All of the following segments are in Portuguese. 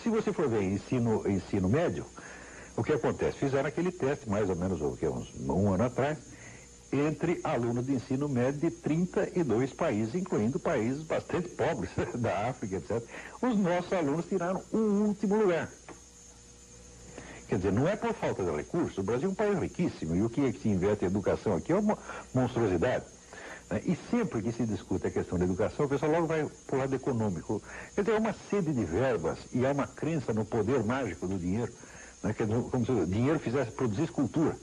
Se você for ver ensino médio, o que acontece? Fizeram aquele teste, mais ou menos uns um ano atrás, entre alunos de ensino médio de 32 países, incluindo países bastante pobres, da África, etc. Os nossos alunos tiraram o último lugar. Quer dizer, não é por falta de recursos, o Brasil é um país riquíssimo, e o que se investe em educação aqui é uma monstruosidade. Né? E sempre que se discute a questão da educação, o pessoal logo vai para o lado econômico. Quer dizer, há uma sede de verbas e há uma crença no poder mágico do dinheiro, né? Que, como se o dinheiro fizesse produzir cultura,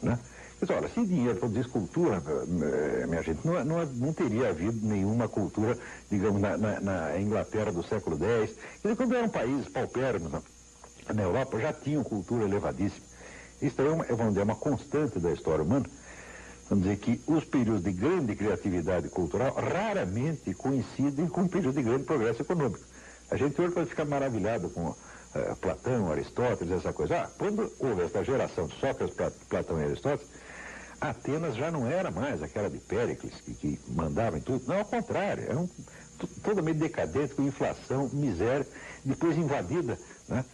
né? Mas, olha, se dinheiro produzisse cultura, minha gente, não teria havido nenhuma cultura, digamos, na Inglaterra do século X. Quer dizer, quando eram países paupérrimos na Europa, já tinham cultura elevadíssima. Isso é uma constante da história humana. Vamos dizer que os períodos de grande criatividade cultural raramente coincidem com períodos de grande progresso econômico. A gente hoje pode ficar maravilhado com Platão, Aristóteles, essa coisa. Quando houve essa geração de Sócrates, Platão e Aristóteles, Atenas já não era mais aquela de Péricles, que mandava em tudo. Não, ao contrário, era totalmente decadente, com inflação, miséria, depois invadida, né?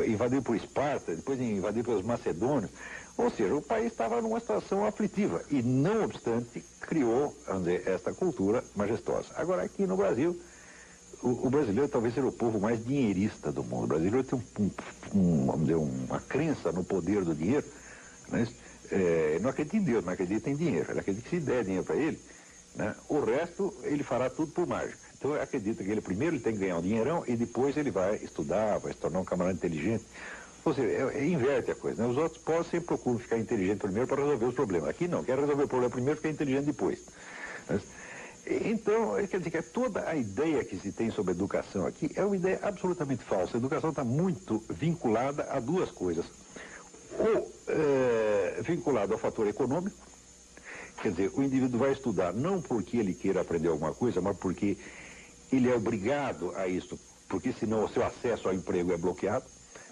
Invadido por Esparta, depois invadido pelos macedônios. Ou seja, o país estava numa situação aflitiva e, não obstante, criou, vamos dizer, esta cultura majestosa. Agora, aqui no Brasil, o brasileiro talvez seja o povo mais dinheirista do mundo. O brasileiro tem vamos dizer, uma crença no poder do dinheiro. Né? Não acredita em Deus, mas acredita em dinheiro. Ele acredita que se der dinheiro para ele, né, o resto ele fará tudo por mágica. Então ele acredita que ele primeiro ele tem que ganhar um dinheirão e depois ele vai estudar, vai se tornar um camarada inteligente. Ou seja, inverte a coisa. Né? Os outros povos sempre procuram ficar inteligente primeiro para resolver os problemas. Aqui não, quer resolver o problema primeiro e ficar inteligente depois. Então, quer dizer que toda a ideia que se tem sobre educação aqui é uma ideia absolutamente falsa. A educação está muito vinculada a duas coisas. Ou vinculado ao fator econômico, quer dizer, o indivíduo vai estudar não porque ele queira aprender alguma coisa, mas porque ele é obrigado a isso, porque senão o seu acesso ao emprego é bloqueado.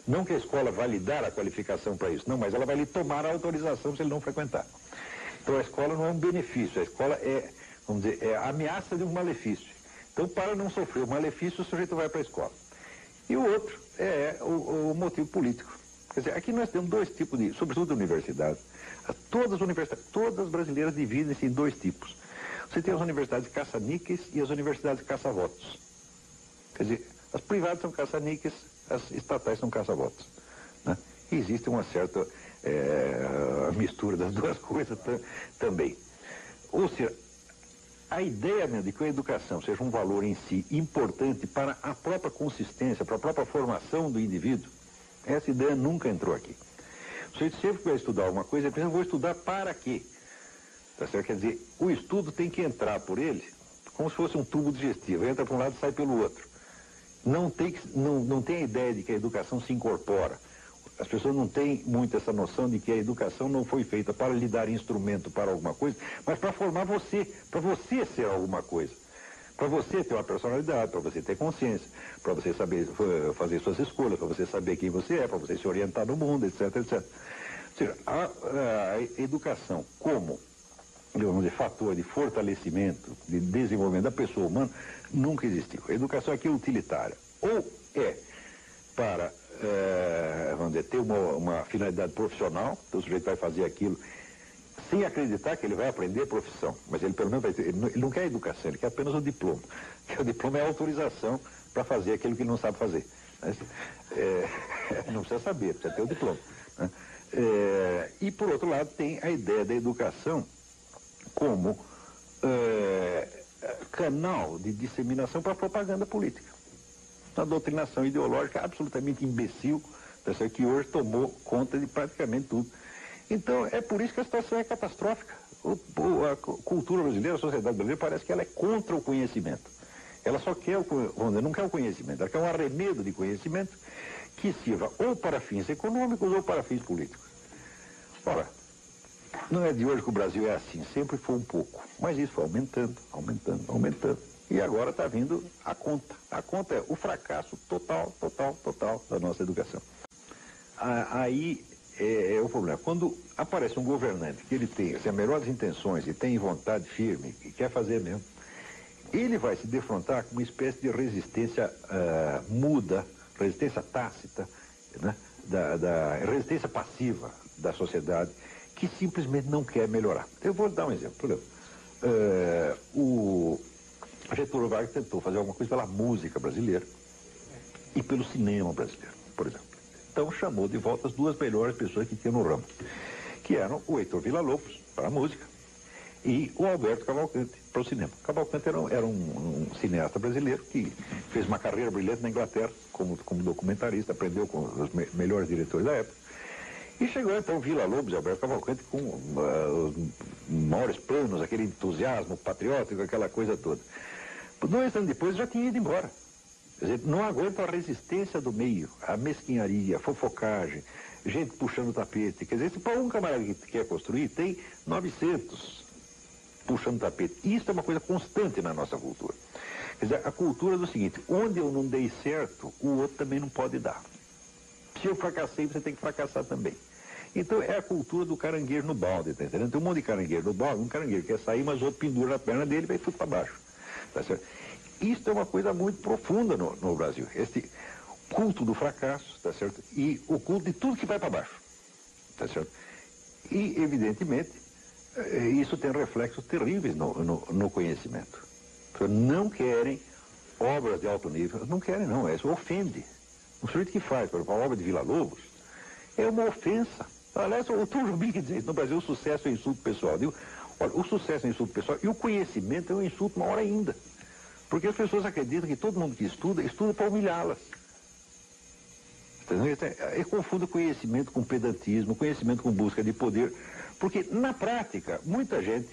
Não que a escola vai lhe dar a qualificação para isso, não, mas ela vai lhe tomar a autorização se ele não frequentar. Então a escola não é um benefício, a escola é, vamos dizer, é a ameaça de um malefício. Então, para não sofrer o malefício, o sujeito vai para a escola. E o outro é o motivo político. Quer dizer, aqui nós temos dois tipos de, sobretudo universidades. Todas as universidades, todas as brasileiras dividem-se em dois tipos. Você tem as universidades caça-níqueis e as universidades caça-votos. Quer dizer, as privadas são caça-níqueis, as estatais são caça-votos. Né? E existe uma certa mistura das duas coisas também. Ou seja, a ideia mesmo de que a educação seja um valor em si importante para a própria consistência, para a própria formação do indivíduo, essa ideia nunca entrou aqui. O sujeito sempre que vai estudar alguma coisa, ele pensa, vou estudar para quê? Tá certo? Quer dizer, o estudo tem que entrar por ele como se fosse um tubo digestivo. Entra para um lado e sai pelo outro. Não tem a ideia de que a educação se incorpora. As pessoas não têm muito essa noção de que a educação não foi feita para lhe dar instrumento para alguma coisa, mas para formar você, para você ser alguma coisa. Para você ter uma personalidade, para você ter consciência, para você saber fazer suas escolhas, para você saber quem você é, para você se orientar no mundo, etc, etc. Ou seja, a educação como, vamos dizer, fator de fortalecimento, de desenvolvimento da pessoa humana, nunca existiu. A educação aqui é utilitária. Ou é para, vamos dizer, ter uma finalidade profissional, então o sujeito vai fazer aquilo sem acreditar que ele vai aprender a profissão, mas ele pelo menos vai ter, ele não quer educação, ele quer apenas o diploma. Porque o diploma é a autorização para fazer aquilo que ele não sabe fazer. Não precisa saber, precisa ter o diploma. Né? E por outro lado tem a ideia da educação como canal de disseminação para a propaganda política. Uma doutrinação ideológica absolutamente imbecil, que hoje tomou conta de praticamente tudo. Então, é por isso que a situação é catastrófica. A cultura brasileira, a sociedade brasileira, parece que ela é contra o conhecimento. Ela só quer, não quer o conhecimento, ela quer um arremedo de conhecimento que sirva ou para fins econômicos ou para fins políticos. Ora, não é de hoje que o Brasil é assim, sempre foi um pouco. Mas isso foi aumentando, aumentando, aumentando. E agora está vindo a conta. A conta é o fracasso total da nossa educação. Aí é o problema. Quando aparece um governante que ele tem as melhores intenções e tem vontade firme e quer fazer mesmo, ele vai se defrontar com uma espécie de resistência muda, resistência tácita, né? da resistência passiva da sociedade, que simplesmente não quer melhorar. Eu vou dar um exemplo. Por exemplo, o Getúlio Vargas tentou fazer alguma coisa pela música brasileira e pelo cinema brasileiro, por exemplo. Então chamou de volta as duas melhores pessoas que tinha no ramo, que eram o Heitor Villa-Lobos, para a música, e o Alberto Cavalcante, para o cinema. Cavalcante era um cineasta brasileiro que fez uma carreira brilhante na Inglaterra como documentarista, aprendeu com os melhores diretores da época. E chegou então Villa-Lobos e Alberto Cavalcante com os maiores planos, aquele entusiasmo patriótico, aquela coisa toda. 2 anos depois já tinha ido embora. Quer dizer, não aguenta a resistência do meio, a mesquinharia, a fofocagem, gente puxando o tapete. Quer dizer, se para um camarada que quer construir, tem 900 puxando o tapete. Isso é uma coisa constante na nossa cultura. Quer dizer, a cultura é do seguinte: onde eu não dei certo, o outro também não pode dar. Se eu fracassei, você tem que fracassar também. Então é a cultura do caranguejo no balde, tá entendendo? Tem um monte de caranguejo no balde, um caranguejo quer sair, mas o outro pendura na perna dele e vai tudo para baixo. Tá certo? Isso é uma coisa muito profunda no Brasil. Este culto do fracasso, tá certo? E o culto de tudo que vai para baixo. Tá certo? E, evidentemente, isso tem reflexos terríveis no conhecimento. Não querem obras de alto nível, não querem não, isso ofende. O sujeito que faz, por exemplo, a obra de Villa-Lobos é uma ofensa. Aliás, o Tom Jobim que diz isso, no Brasil o sucesso é insulto pessoal. Digo, olha, o sucesso é insulto pessoal e o conhecimento é um insulto maior ainda. Porque as pessoas acreditam que todo mundo que estuda, estuda para humilhá-las. E confunde conhecimento com pedantismo, conhecimento com busca de poder. Porque, na prática, muita gente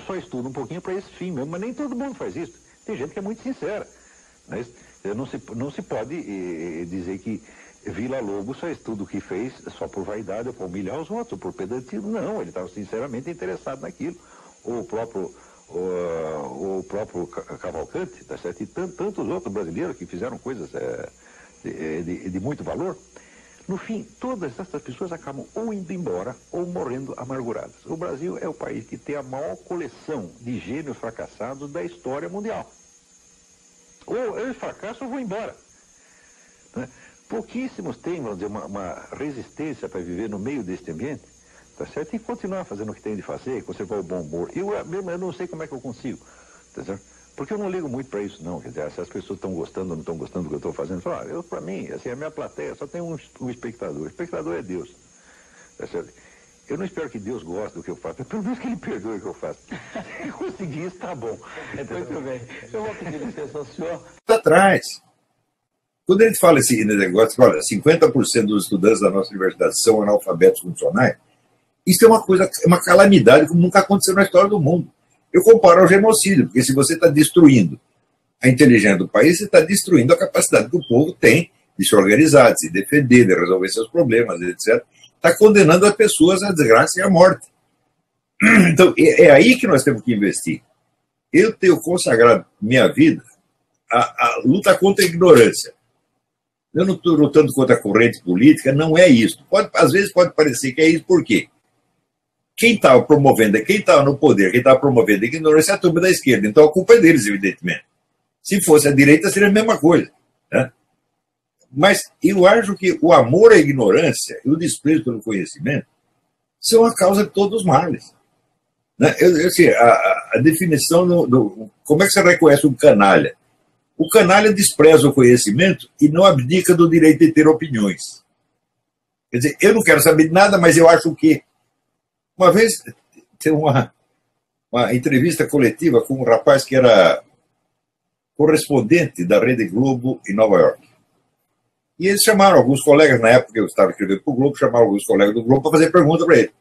só estuda um pouquinho para esse fim mesmo, mas nem todo mundo faz isso. Tem gente que é muito sincera. Né? Não se pode dizer que Villa-Lobos só estuda o que fez só por vaidade ou para humilhar os outros, ou por pedantismo. Não, ele estava sinceramente interessado naquilo. O próprio Cavalcante, tá certo? E tantos outros brasileiros que fizeram coisas de muito valor. No fim, todas essas pessoas acabam ou indo embora ou morrendo amarguradas. O Brasil é o país que tem a maior coleção de gênios fracassados da história mundial. Ou eu fracasso ou vou embora. Né? Pouquíssimos têm, vamos dizer, uma resistência para viver no meio deste ambiente, tá certo? E continuar fazendo o que tem de fazer, conservar o bom humor. Eu não sei como é que eu consigo, tá certo? Porque eu não ligo muito para isso, não. Quer dizer, se as pessoas estão gostando ou não estão gostando do que eu estou fazendo, para mim, assim, a minha plateia só tem um espectador. O espectador é Deus, tá certo? Eu não espero que Deus goste do que eu faço, mas pelo menos que Ele perdoe o que eu faço. Se conseguir isso, tá bom. Muito bem. Eu vou pedir licença ao senhor. Atrás. Quando a gente fala esse negócio, olha, 50% dos estudantes da nossa universidade são analfabetos funcionais, isso é uma coisa, é uma calamidade como nunca aconteceu na história do mundo. Eu comparo ao genocídio, porque se você está destruindo a inteligência do país, você está destruindo a capacidade que o povo tem de se organizar, de se defender, de resolver seus problemas, etc. Está condenando as pessoas à desgraça e à morte. Então, é aí que nós temos que investir. Eu tenho consagrado minha vida à luta contra a ignorância. Eu não estou lutando contra a corrente política, não é isso. Às vezes pode parecer que é isso, por quê? Quem estava promovendo, quem estava no poder, quem estava promovendo a ignorância é a turma da esquerda. Então a culpa é deles, evidentemente. Se fosse a direita, seria a mesma coisa. Né? Mas eu acho que o amor à ignorância e o desprezo pelo conhecimento são a causa de todos os males. Né? Assim, a definição como é que você reconhece um canalha? O canalha despreza o conhecimento e não abdica do direito de ter opiniões. Quer dizer, eu não quero saber de nada, mas eu acho que... Uma vez, tem uma entrevista coletiva com um rapaz que era correspondente da Rede Globo em Nova York. E eles chamaram alguns colegas, na época que eu estava escrevendo para o Globo, chamaram alguns colegas do Globo para fazer pergunta para ele.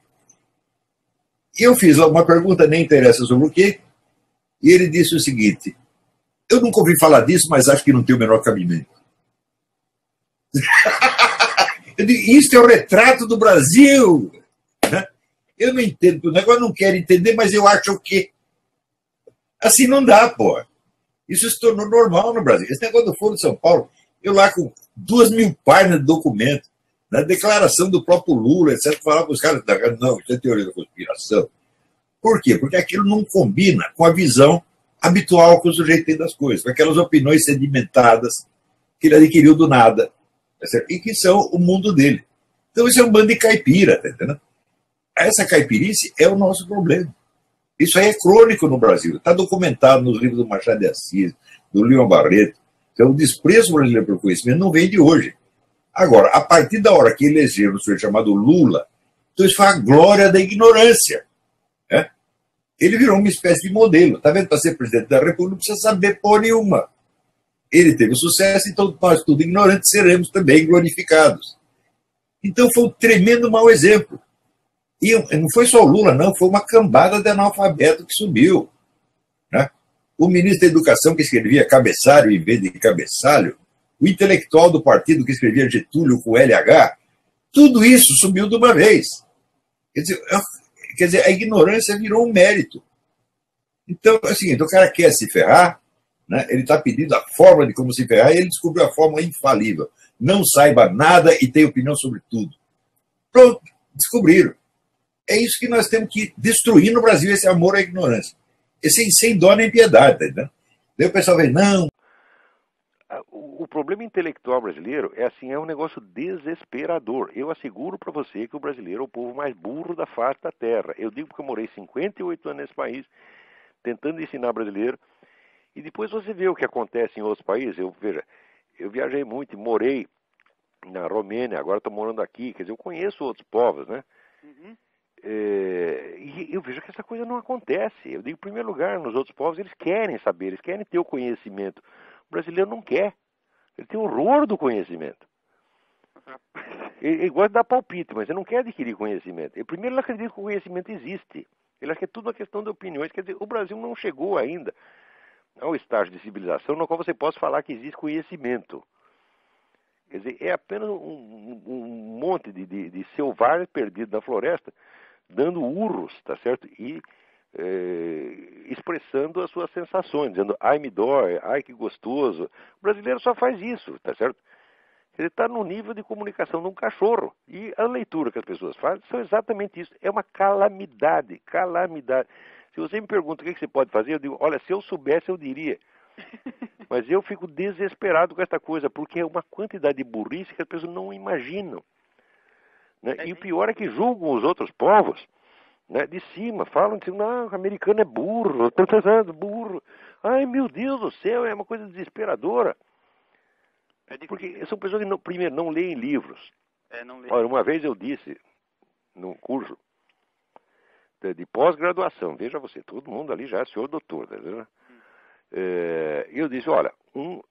E eu fiz uma pergunta, nem interessa sobre o quê, e ele disse o seguinte: eu nunca ouvi falar disso, mas acho que não tem o menor cabimento. Eu digo, isso é o retrato do Brasil. Eu não entendo, o negócio não quero entender, mas eu acho que assim não dá, pô. Isso se tornou normal no Brasil. Esse negócio do Foro de São Paulo, eu lá com 2.000 páginas de documento, na declaração do próprio Lula, etc., falava para os caras, não, isso é teoria da conspiração. Por quê? Porque aquilo não combina com a visão habitual que o sujeito tem das coisas, com aquelas opiniões sedimentadas que ele adquiriu do nada, tá certo? E que são o mundo dele. Então isso é um bando de caipira, tá entendendo? Essa caipirice é o nosso problema. Isso aí é crônico no Brasil, está documentado nos livros do Machado de Assis, do Leon Barreto. Então o desprezo brasileiro pelo conhecimento não vem de hoje. Agora, a partir da hora que elegeram o sujeito chamado Lula, então isso foi a glória da ignorância. Né? Ele virou uma espécie de modelo. Está vendo? Para ser presidente da República não precisa saber porra nenhuma. Ele teve sucesso, então nós, tudo ignorantes, seremos também glorificados. Então foi um tremendo mau exemplo. E não foi só o Lula, não, foi uma cambada de analfabeto que subiu. Né? O ministro da Educação que escrevia cabeçalho em vez de cabeçalho, o intelectual do partido que escrevia Getúlio com LH, tudo isso subiu de uma vez. Quer dizer, a ignorância virou um mérito. Então, é o seguinte, o cara quer se ferrar, né? Ele está pedindo a forma de como se ferrar e ele descobriu a fórmula infalível. Não saiba nada e tem opinião sobre tudo. Pronto, descobriram. É isso que nós temos que destruir no Brasil, esse amor à ignorância. Sem dó nem piedade. Tá entendendo? Daí o pessoal vem, não. O problema intelectual brasileiro é assim, é um negócio desesperador. Eu asseguro para você que o brasileiro é o povo mais burro da face da terra. Eu digo porque eu morei 58 anos nesse país, tentando ensinar brasileiro, e depois você vê o que acontece em outros países. Veja, eu viajei muito e morei na Romênia, agora estou morando aqui, quer dizer, eu conheço outros povos, né? Uhum. E eu vejo que essa coisa não acontece. Eu digo, em primeiro lugar, nos outros povos, eles querem saber, eles querem ter o conhecimento. O brasileiro não quer. Ele tem horror do conhecimento. Ele gosta de dar palpite, mas ele não quer adquirir conhecimento. Ele, primeiro, ele acredita que o conhecimento existe. Ele acha que é tudo uma questão de opiniões. Quer dizer, o Brasil não chegou ainda ao estágio de civilização no qual você possa falar que existe conhecimento. Quer dizer, é apenas um monte de selvagens perdidos na floresta, dando urros, tá certo? E expressando as suas sensações, dizendo, ai me dói, ai que gostoso. O brasileiro só faz isso, tá certo? Ele está no nível de comunicação de um cachorro. E a leitura que as pessoas fazem são exatamente isso. É uma calamidade, calamidade. Se você me pergunta o que você pode fazer, eu digo, olha, se eu soubesse eu diria. Mas eu fico desesperado com esta coisa, porque é uma quantidade de burrice que as pessoas não imaginam. Né? E o pior é que julgam os outros povos, né, de cima, falam assim, não, o americano é burro, estou pensando, burro. Ai, meu Deus do céu, é uma coisa desesperadora. Porque são pessoas que, não, primeiro, não leem livros. Não leem. Olha, uma vez eu disse, num curso de pós-graduação, veja você, todo mundo ali já é senhor doutor, tá vendo? Eu disse, olha, um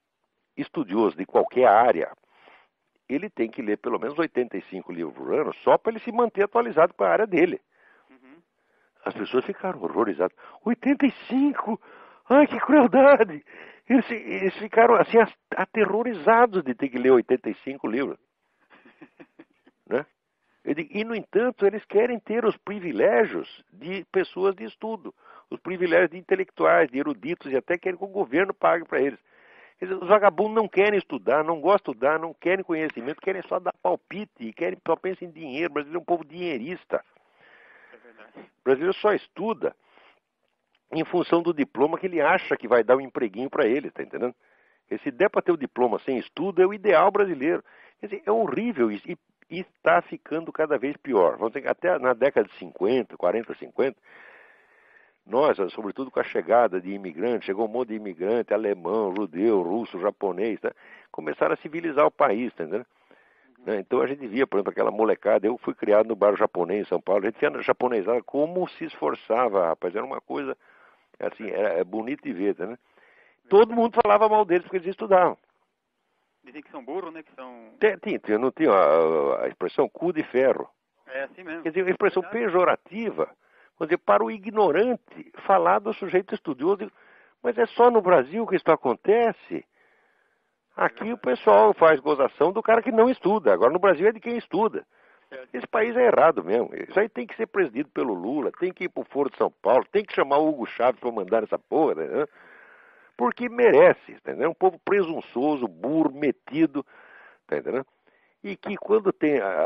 estudioso de qualquer área, ele tem que ler pelo menos 85 livros por ano, só para ele se manter atualizado com a área dele. As pessoas ficaram horrorizadas. 85? Ai, que crueldade! Eles ficaram assim aterrorizados de ter que ler 85 livros. Né? E, no entanto, eles querem ter os privilégios de pessoas de estudo, os privilégios de intelectuais, de eruditos, e até querem que o governo pague para eles. Quer dizer, os vagabundos não querem estudar, não gostam de estudar, não querem conhecimento, querem só dar palpite, e só pensam em dinheiro. O brasileiro é um povo dinheirista. O brasileiro só estuda em função do diploma que ele acha que vai dar um empreguinho para ele, tá entendendo? E se der para ter o diploma sem estudo, é o ideal brasileiro. Quer dizer, é horrível isso, e está ficando cada vez pior. Vamos dizer, até na década de 50, 40, 50, nós, sobretudo com a chegada de imigrantes, chegou um monte de imigrante, alemão, judeu, russo, japonês, tá? Começaram a civilizar o país, tá entendendo? Então a gente via, por exemplo, aquela molecada, eu fui criado no bairro japonês em São Paulo, a gente via na japonesada como se esforçava, rapaz, era uma coisa, assim, é bonito de ver, né? Todo mundo falava mal deles porque eles estudavam. Dizem que são burros, né? Que são... Não tinha a expressão cu de ferro. É assim mesmo. Quer dizer, uma expressão pejorativa, quer dizer, para o ignorante falar do sujeito estudioso, mas é só no Brasil que isso acontece. Aqui o pessoal faz gozação do cara que não estuda. Agora no Brasil é de quem estuda. Esse país é errado mesmo. Isso aí tem que ser presidido pelo Lula, tem que ir pro Foro de São Paulo, tem que chamar o Hugo Chávez para mandar essa porra, né? Porque merece, entendeu? É um povo presunçoso, burro, metido, tá entendendo? E que quando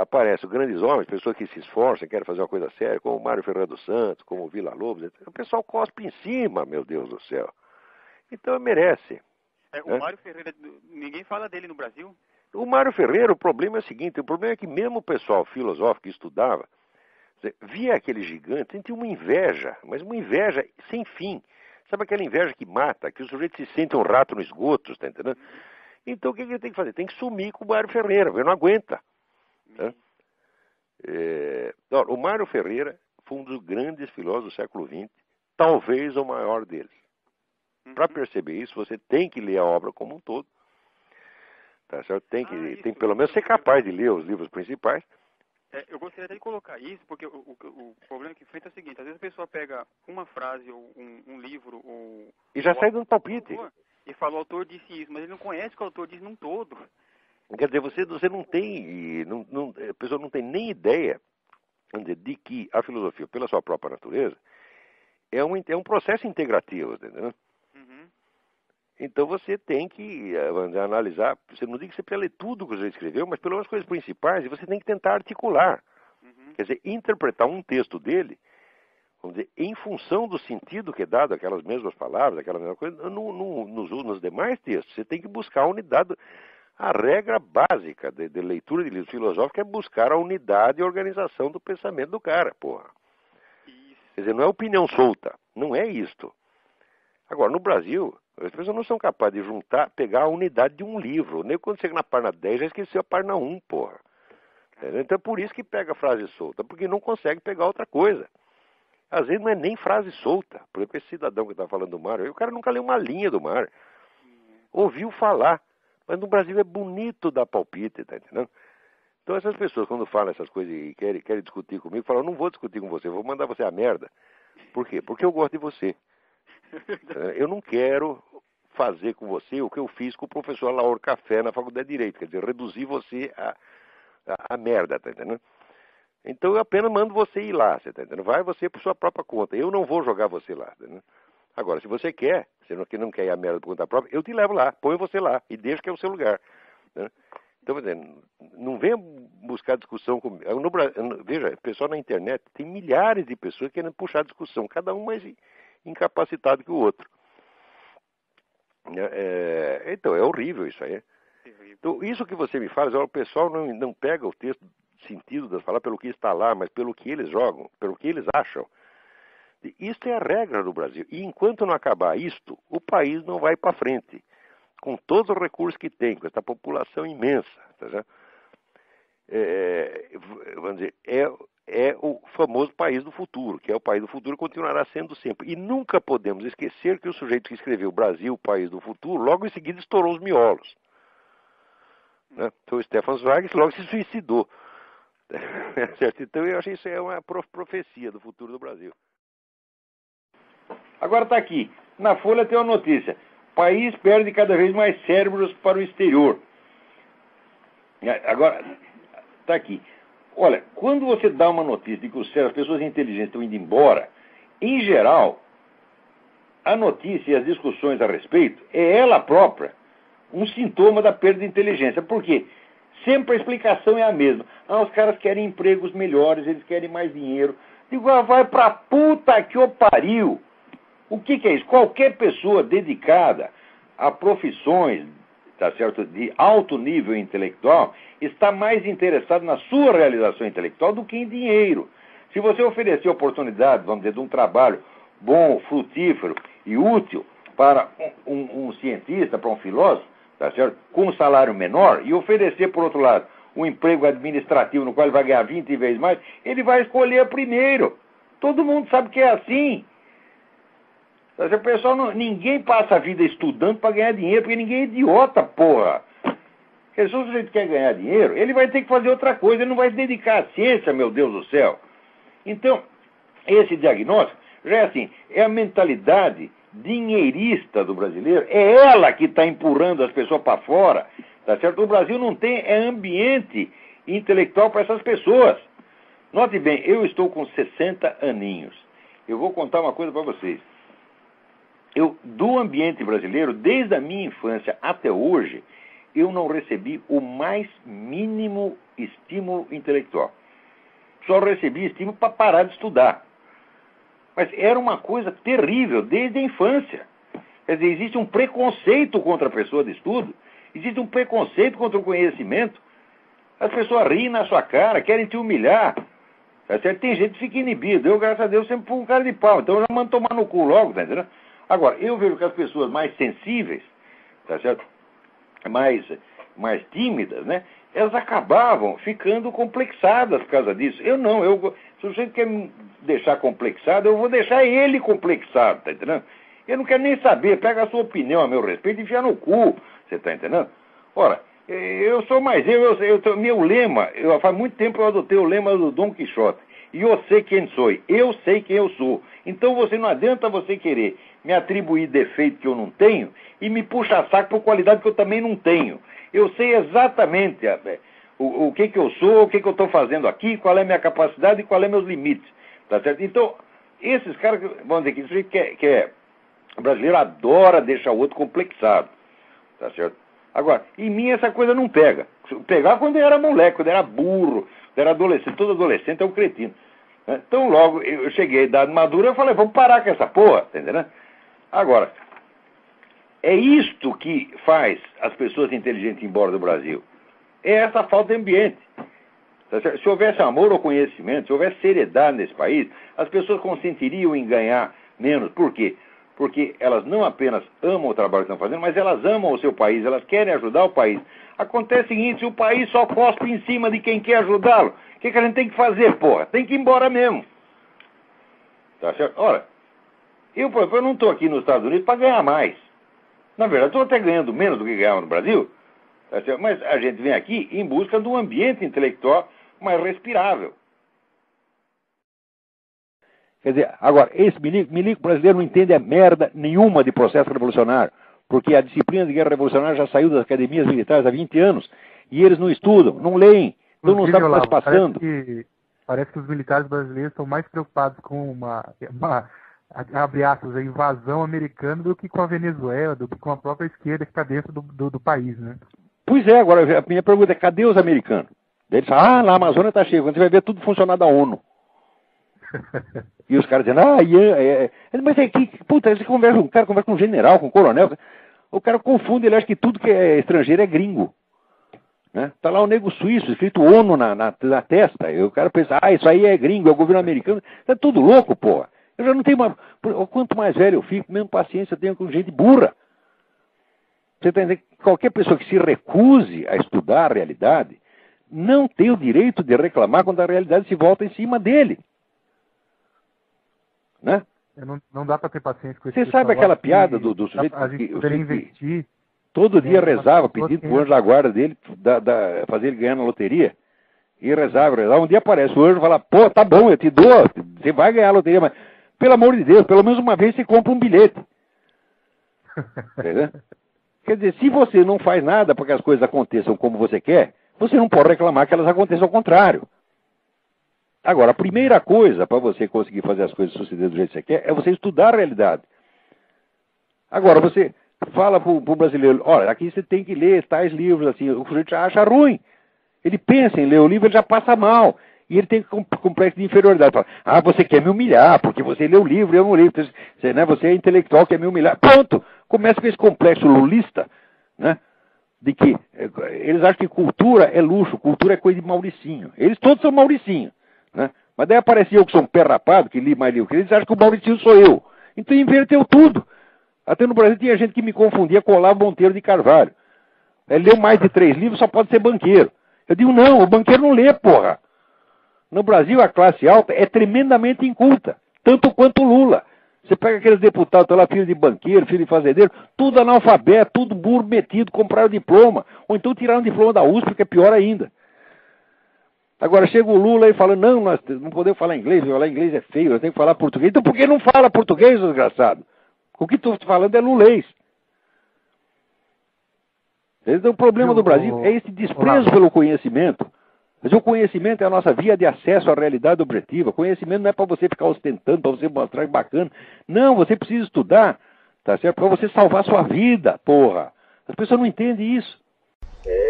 aparecem grandes homens, pessoas que se esforçam, querem fazer uma coisa séria, como o Mário Ferreira dos Santos, como o Vila Lobos, etc., o pessoal cospe em cima, meu Deus do céu. Então merece. O Mário Ferreira, ninguém fala dele no Brasil? O Mário Ferreira, o problema é o seguinte, o problema é que mesmo o pessoal filosófico que estudava, via aquele gigante, sentia uma inveja, mas uma inveja sem fim. Sabe aquela inveja que mata, que o sujeito se sente um rato no esgoto, tá entendendo? Então o que ele tem que fazer? Tem que sumir com o Mário Ferreira, ele não aguenta. Tá? O Mário Ferreira foi um dos grandes filósofos do século XX, talvez o maior deles. Para perceber isso, você tem que ler a obra como um todo. Tá certo? Tem que pelo menos ser capaz de ler os livros principais. Eu gostaria até de colocar isso, porque o problema que enfrenta é o seguinte, às vezes a pessoa pega uma frase ou um livro ou... E já sai dando palpite. E fala, o autor disse isso, mas ele não conhece o que o autor diz num todo. Quer dizer, você não tem, a pessoa não tem nem ideia, vamos dizer, de que a filosofia, pela sua própria natureza, é um processo integrativo, entendeu? Então você tem que analisar, você não diz que você precisa ler tudo que você escreveu, mas pelo menos as coisas principais, e você tem que tentar articular. Quer dizer, interpretar um texto dele, vamos dizer, em função do sentido que é dado aquelas mesmas palavras, aquela mesma coisa, nos demais textos. Você tem que buscar a unidade. A regra básica de leitura de livros filosóficos é buscar a unidade e organização do pensamento do cara, porra. Quer dizer, não é opinião solta, não é isto. Agora, no Brasil, as pessoas não são capazes de juntar, pegar a unidade de um livro. Nem quando chega na página 10 já esqueceu a página 1, porra. Então é por isso que pega a frase solta, porque não consegue pegar outra coisa. Às vezes não é nem frase solta. Por exemplo, esse cidadão que está falando do Mário, o cara nunca leu uma linha do Mário. Ouviu falar. Mas no Brasil é bonito dar palpite, tá entendendo? Então essas pessoas, quando falam essas coisas e querem discutir comigo, falam, eu não vou discutir com você, eu vou mandar você a merda. Por quê? Porque eu gosto de você. Eu não quero fazer com você o que eu fiz com o professor Laor Café na Faculdade de Direito, quer dizer, reduzir você a merda, tá entendendo? Então eu apenas mando você ir lá, você tá entendendo? Vai você por sua própria conta, eu não vou jogar você lá, tá entendendo? Agora, se você quer, você não quer ir a merda por conta própria, eu te levo lá, ponho você lá e deixo que é o seu lugar. Né? Então, não venha buscar discussão comigo. Veja, pessoal na internet, tem milhares de pessoas querendo puxar discussão, cada um mais incapacitado que o outro. Então, é horrível isso aí. Então, isso que você me fala, o pessoal não pega o texto, sentido das palavras pelo que está lá, mas pelo que eles jogam, pelo que eles acham. Isto é a regra do Brasil. E enquanto não acabar isto, o país não vai para frente. Com todos os recursos que tem, com essa população imensa. Tá certo? Vamos dizer, é o famoso país do futuro, que é o país do futuro e continuará sendo sempre. E nunca podemos esquecer que o sujeito que escreveu Brasil, país do futuro, logo em seguida estourou os miolos. Né? Então o Stefan Zweig logo se suicidou. Certo? Então eu acho que isso é uma profecia do futuro do Brasil. Agora está aqui, na Folha tem uma notícia. País perde cada vez mais cérebros para o exterior. Agora, está aqui. Olha, quando você dá uma notícia de que as pessoas inteligentes estão indo embora, em geral, a notícia e as discussões a respeito é ela própria um sintoma da perda de inteligência. Por quê? Sempre a explicação é a mesma. Os caras querem empregos melhores, eles querem mais dinheiro. Digo, vai pra puta que o pariu. O que é isso? Qualquer pessoa dedicada a profissões, tá certo, de alto nível intelectual está mais interessado na sua realização intelectual do que em dinheiro. Se você oferecer oportunidade, vamos dizer, de um trabalho bom, frutífero e útil para um cientista, para um filósofo, tá certo, com um salário menor, e oferecer, por outro lado, um emprego administrativo no qual ele vai ganhar 20 vezes mais, ele vai escolher primeiro. Todo mundo sabe que é assim. O pessoal ninguém passa a vida estudando para ganhar dinheiro, porque ninguém é idiota, porra. Porque se o sujeito quer ganhar dinheiro, ele vai ter que fazer outra coisa, ele não vai se dedicar à ciência, meu Deus do céu. Então, esse diagnóstico já é assim, é a mentalidade dinheirista do brasileiro, é ela que está empurrando as pessoas para fora, tá certo? O Brasil não tem ambiente intelectual para essas pessoas. Note bem, eu estou com 60 aninhos. Eu vou contar uma coisa para vocês. Do ambiente brasileiro, desde a minha infância até hoje, eu não recebi o mais mínimo estímulo intelectual. Só recebi estímulo para parar de estudar. Mas era uma coisa terrível desde a infância. Quer dizer, existe um preconceito contra a pessoa de estudo, existe um preconceito contra o conhecimento. As pessoas riem na sua cara, querem te humilhar. Tá certo? Tem gente que fica inibido. Eu, graças a Deus, sempre fui um cara de pau. Então eu já mando tomar no cu logo, tá entendendo? Agora, eu vejo que as pessoas mais sensíveis, tá certo? Mais tímidas, né? Elas acabavam ficando complexadas por causa disso. Eu não, se você quer me deixar complexado, eu vou deixar ele complexado, tá entendendo? Eu não quero nem saber, pega a sua opinião a meu respeito e enfia no cu, você tá entendendo? Ora, eu sou mais meu lema, faz muito tempo eu adotei o lema do Dom Quixote. E eu sei quem sou, eu sei quem eu sou. Então você não adianta você querer me atribuir defeito que eu não tenho e me puxar saco por qualidade que eu também não tenho. Eu sei exatamente o que eu sou, o que eu estou fazendo aqui, qual é a minha capacidade e qual é meus limites. Tá certo? Então, esses caras, vamos dizer que o brasileiro adora deixar o outro complexado. Tá certo? Agora, em mim essa coisa não pega. Pegar quando eu era moleque, quando eu era burro, quando eu era adolescente. Todo adolescente é um cretino. Então logo eu cheguei à idade madura, eu falei, vamos parar com essa porra, tá entendendo? Agora, é isto que faz as pessoas inteligentes ir embora do Brasil. É essa falta de ambiente. Tá certo? Se houvesse amor ao conhecimento, se houvesse seriedade nesse país, as pessoas consentiriam em ganhar menos. Por quê? Porque elas não apenas amam o trabalho que estão fazendo, mas elas amam o seu país, elas querem ajudar o país. Acontece o seguinte, se o país só cospe em cima de quem quer ajudá-lo, o que a gente tem que fazer, porra? Tem que ir embora mesmo. Tá certo? Ora, eu não estou aqui nos Estados Unidos para ganhar mais. Na verdade, estou até ganhando menos do que ganhava no Brasil, tá certo? Mas a gente vem aqui em busca de um ambiente intelectual mais respirável. Quer dizer, agora, esse milico brasileiro não entende a merda nenhuma de processo revolucionário, porque a disciplina de guerra revolucionária já saiu das academias militares há 20 anos, e eles não estudam, não leem, então não sabem o que está se passando. Parece que os militares brasileiros estão mais preocupados com abre aspas, a invasão americana do que com a Venezuela, do que com a própria esquerda que está dentro do país, né? Pois é, agora a minha pergunta é, cadê os americanos? Daí eles falam, na Amazônia está cheio, quando você vai ver tudo funcionar da ONU. E os caras dizendo, mas é que, puta, você conversa com um general, com um coronel, o cara confunde, ele acha que tudo que é estrangeiro é gringo. Né? Tá lá o nego suíço, escrito ONU na testa, e o cara pensa, isso aí é gringo, é o governo americano, tá tudo louco, porra. Eu já não tenho quanto mais velho eu fico, menos paciência eu tenho com gente burra. Você tá entendendo que qualquer pessoa que se recuse a estudar a realidade não tem o direito de reclamar quando a realidade se volta em cima dele. Né? Não dá para ter paciência com isso. Você sabe aquela piada do sujeito que investir, todo dia rezava, pedindo pro anjo da guarda dele fazer ele ganhar na loteria? E rezava. Um dia aparece o anjo e fala, pô, tá bom, eu te dou, você vai ganhar a loteria, mas pelo amor de Deus, pelo menos uma vez você compra um bilhete. Entendeu? Quer dizer, se você não faz nada para que as coisas aconteçam como você quer, você não pode reclamar que elas aconteçam ao contrário. Agora, a primeira coisa para você conseguir fazer as coisas suceder do jeito que você quer é você estudar a realidade. Agora, você fala para o brasileiro, olha, aqui você tem que ler tais livros, assim, o sujeito já acha ruim. Ele pensa em ler o livro, ele já passa mal. E ele tem complexo de inferioridade. Fala, você quer me humilhar, porque você lê o livro e eu não leio. Você é intelectual, quer me humilhar. Pronto! Começa com esse complexo lulista, né? De que eles acham que cultura é luxo, cultura é coisa de Mauricinho. Eles todos são Mauricinho. Né? Mas daí aparecia eu que sou um pé rapado, que li mais livro que eles acham que o Mauricinho sou eu. Então inverteu tudo. Até no Brasil tinha gente que me confundia com Olavo Monteiro de Carvalho. Ele leu mais de 3 livros, só pode ser banqueiro. Eu digo, não, o banqueiro não lê, porra. No Brasil, a classe alta é tremendamente inculta, tanto quanto o Lula. Você pega aqueles deputados, tá lá, filho de banqueiro, filho de fazendeiro, tudo analfabeto, tudo burro metido, compraram diploma, ou então tiraram diploma da USP, que é pior ainda. Agora chega o Lula e fala, não, nós não podemos falar inglês é feio, eu tenho que falar português. Então por que não fala português, desgraçado? O que estou falando é lulês. Então o problema do Brasil é esse desprezo pelo conhecimento. Mas o conhecimento é a nossa via de acesso à realidade objetiva. Conhecimento não é para você ficar ostentando, para você mostrar que bacana. Não, você precisa estudar, tá certo? Para você salvar a sua vida, porra. As pessoas não entendem isso.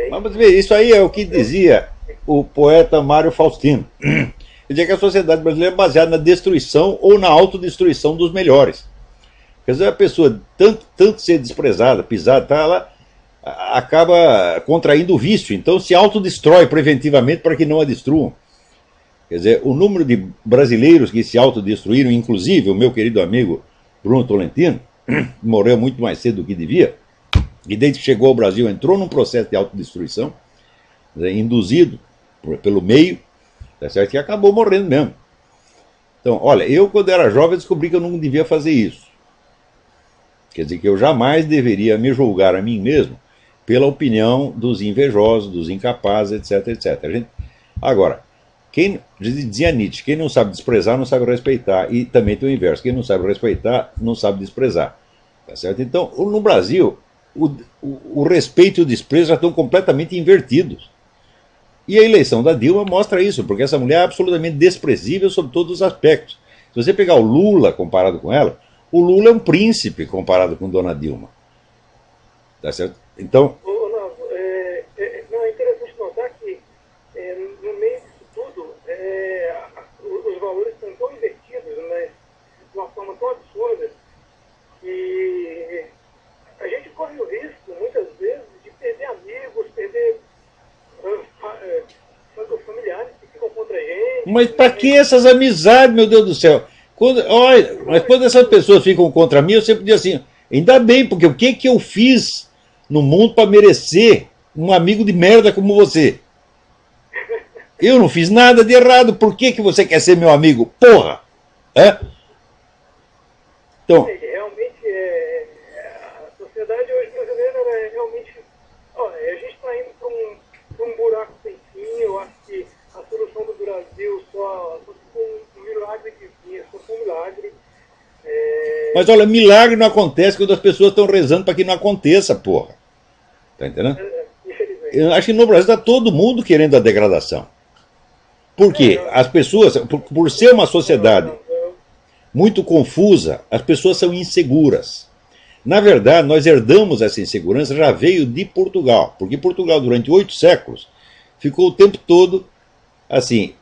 Vamos ver, isso aí é o que dizia o poeta Mário Faustino. Ele dizia que a sociedade brasileira é baseada na destruição ou na autodestruição dos melhores. Quer dizer, a pessoa, tanto ser desprezada, pisada, tá, ela acaba contraindo o vício, então se autodestrói preventivamente para que não a destruam. Quer dizer, o número de brasileiros que se autodestruíram, inclusive o meu querido amigo Bruno Tolentino, morreu muito mais cedo do que devia, e desde que chegou ao Brasil entrou num processo de autodestruição, induzido pelo meio, tá certo? Que acabou morrendo mesmo. Então, olha, eu quando era jovem descobri que eu não devia fazer isso. Quer dizer, que eu jamais deveria me julgar a mim mesmo pela opinião dos invejosos, dos incapazes, etc, etc. Agora, dizia Nietzsche, quem não sabe desprezar não sabe respeitar, e também tem o inverso, quem não sabe respeitar não sabe desprezar. Tá certo? Então, no Brasil, o respeito e o desprezo já estão completamente invertidos. E a eleição da Dilma mostra isso, porque essa mulher é absolutamente desprezível sob todos os aspectos. Se você pegar o Lula comparado com ela, o Lula é um príncipe comparado com Dona Dilma. Tá certo? Então... Não, é interessante notar que no meio disso tudo, os valores estão tão invertidos, né, de uma forma tão absurda, que a gente corre o risco, muitas vezes, de perder amigos, perder familiares que ficam contra a gente. Mas para que essas amizades, meu Deus do céu? Mas quando essas pessoas ficam contra mim, eu sempre digo assim, ainda bem, porque o que eu fiz no mundo para merecer um amigo de merda como você? Eu não fiz nada de errado, por que você quer ser meu amigo? Porra! Então... Realmente, a sociedade hoje brasileira é realmente... a gente está indo para um buraco sem fim. Eu acho que a solução do Brasil só um milagre divino, só foi um milagre. Mas olha, milagre não acontece quando as pessoas estão rezando para que não aconteça, porra. Tá entendendo? Eu acho que no Brasil está todo mundo querendo a degradação. Por quê? As pessoas, por ser uma sociedade muito confusa, as pessoas são inseguras. Na verdade, nós herdamos essa insegurança, já veio de Portugal, porque Portugal, durante 8 séculos, ficou o tempo todo assim,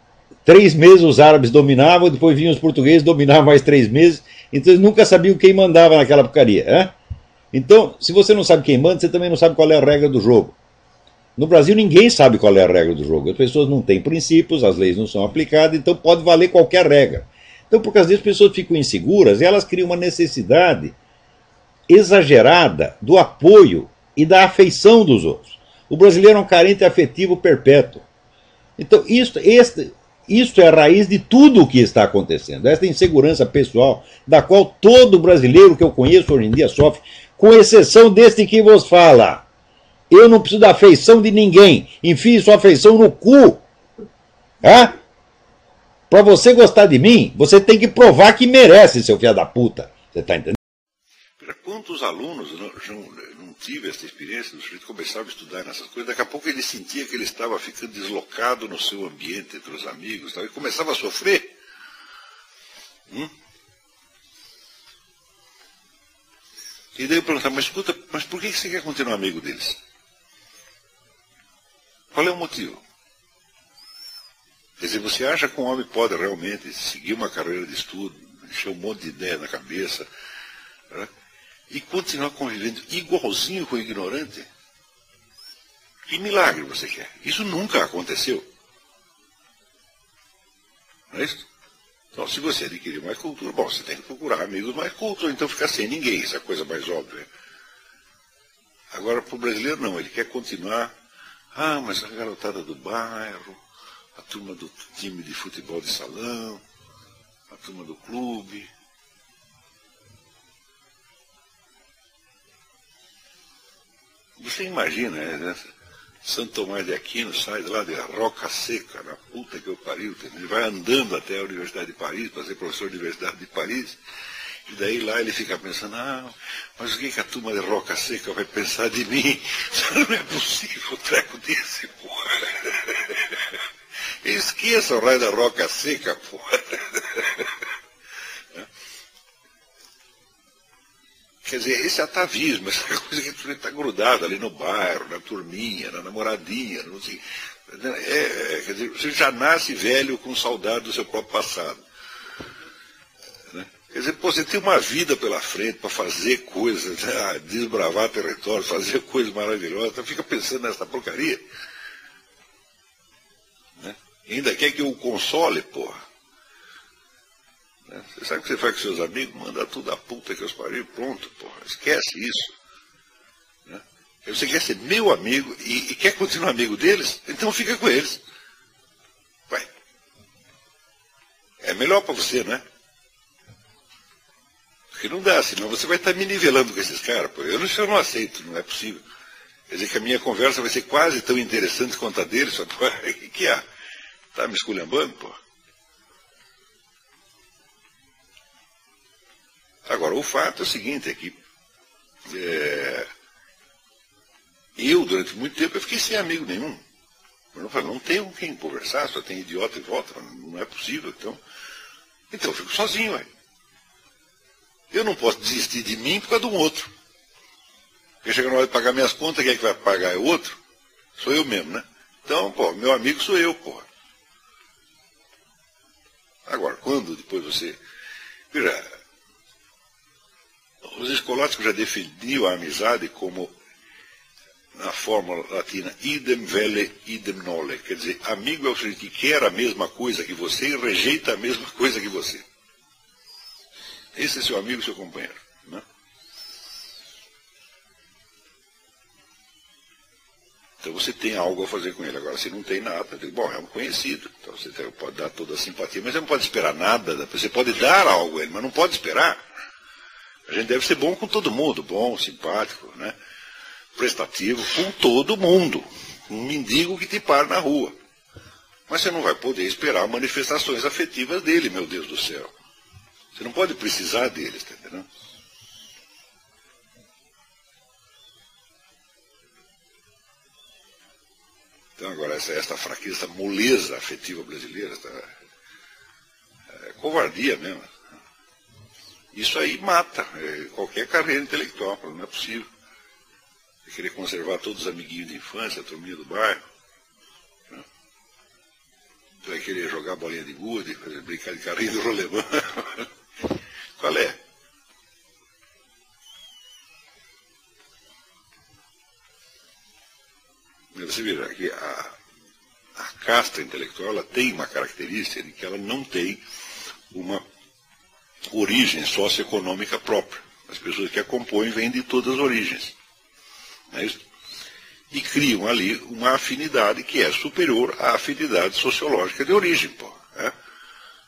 3 meses os árabes dominavam, depois vinham os portugueses, dominavam mais 3 meses, então eles nunca sabiam quem mandava naquela porcaria. Então, se você não sabe quem manda, você também não sabe qual é a regra do jogo. No Brasil, ninguém sabe qual é a regra do jogo. As pessoas não têm princípios, as leis não são aplicadas, então pode valer qualquer regra. Então, por causa disso, as pessoas ficam inseguras e elas criam uma necessidade exagerada do apoio e da afeição dos outros. O brasileiro é um carente afetivo perpétuo. Então, isto é a raiz de tudo o que está acontecendo. Esta insegurança pessoal, da qual todo brasileiro que eu conheço hoje em dia sofre, com exceção deste que vos fala. Eu não preciso da afeição de ninguém. Enfie sua afeição no cu. Para você gostar de mim, você tem que provar que merece, seu filho da puta. Você está entendendo? Quantos alunos não tive essa experiência, do sujeito começava a estudar nessas coisas, daqui a pouco ele sentia que ele estava ficando deslocado no seu ambiente, entre os amigos, e começava a sofrer. E daí eu perguntava, mas escuta, mas por que você quer continuar amigo deles? Qual é o motivo? Quer dizer, você acha que um homem pode realmente seguir uma carreira de estudo, encher um monte de ideia na cabeça, né, e continuar convivendo igualzinho com o ignorante? Que milagre você quer? Isso nunca aconteceu. Não é isso? Então, se você adquirir mais cultura, bom, você tem que procurar amigos mais cultos, ou então ficar sem ninguém, isso é a coisa mais óbvia. Agora, para o brasileiro, não, ele quer continuar. Mas a garotada do bairro, a turma do time de futebol de salão, a turma do clube. Você imagina, né? Santo Tomás de Aquino sai de lá de Roca Seca, na puta que eu pariu, ele vai andando até a Universidade de Paris, para ser professor da Universidade de Paris, e daí lá ele fica pensando, mas o que a turma de Roca Seca vai pensar de mim? Não é possível um treco desse, porra. Esqueça o raio da Roca Seca, porra. Quer dizer, esse atavismo, essa coisa que está grudada ali no bairro, na turminha, na namoradinha, não sei. Quer dizer, você já nasce velho com saudade do seu próprio passado. Né? Quer dizer, pô, você tem uma vida pela frente para fazer coisas, né? Desbravar território, fazer coisas maravilhosas, então fica pensando nessa porcaria. Né? E ainda quer que eu o console, porra. Né? Você sabe o que você faz com seus amigos? Manda tudo a puta que os pariu, pronto, porra. Esquece isso. Né? Você quer ser meu amigo e quer continuar amigo deles? Então fica com eles. Vai. É melhor para você, né? Porque não dá, senão você vai estar me nivelando com esses caras. Pô. Eu não aceito, não é possível. Quer dizer que a minha conversa vai ser quase tão interessante quanto a deles. O que é? Tá me esculhambando, pô? Agora, o fato é o seguinte, é que eu, durante muito tempo, eu fiquei sem amigo nenhum. Eu não tenho com quem conversar, só tem idiota em volta, não é possível. Então eu fico sozinho, ué. Eu não posso desistir de mim por causa de um outro. Porque chega na hora de pagar minhas contas, quem é que vai pagar? É o outro? Sou eu mesmo, né? Então, pô, meu amigo sou eu, pô. Agora, quando depois você... Veja, os escolásticos já definiam a amizade como, na fórmula latina, idem vele, idem nole. Quer dizer, amigo é o sujeito que quer a mesma coisa que você e rejeita a mesma coisa que você. Esse é seu amigo, seu companheiro. Né? Então você tem algo a fazer com ele. Agora, se não tem nada, bom, é um conhecido. Então você pode dar toda a simpatia, mas você não pode esperar nada. Você pode dar algo a ele, mas não pode esperar. A gente deve ser bom com todo mundo. Bom, simpático, né? Prestativo com todo mundo. Um mendigo que te para na rua. Mas você não vai poder esperar manifestações afetivas dele, meu Deus do céu. Você não pode precisar deles, tá entendendo? Então, agora, essa fraqueza, essa moleza afetiva brasileira, é covardia mesmo. Isso aí mata qualquer carreira intelectual, não é possível. Você querer conservar todos os amiguinhos de infância, a turminha do bairro. Né? Você vai querer jogar bolinha de gude, brincar de carrinho de rolemã. Qual é? Você verá que a casta intelectual ela tem uma característica de que ela não tem uma origem socioeconômica própria. As pessoas que a compõem vêm de todas as origens. Não é isso? E criam ali uma afinidade que é superior à afinidade sociológica de origem. Pô, né?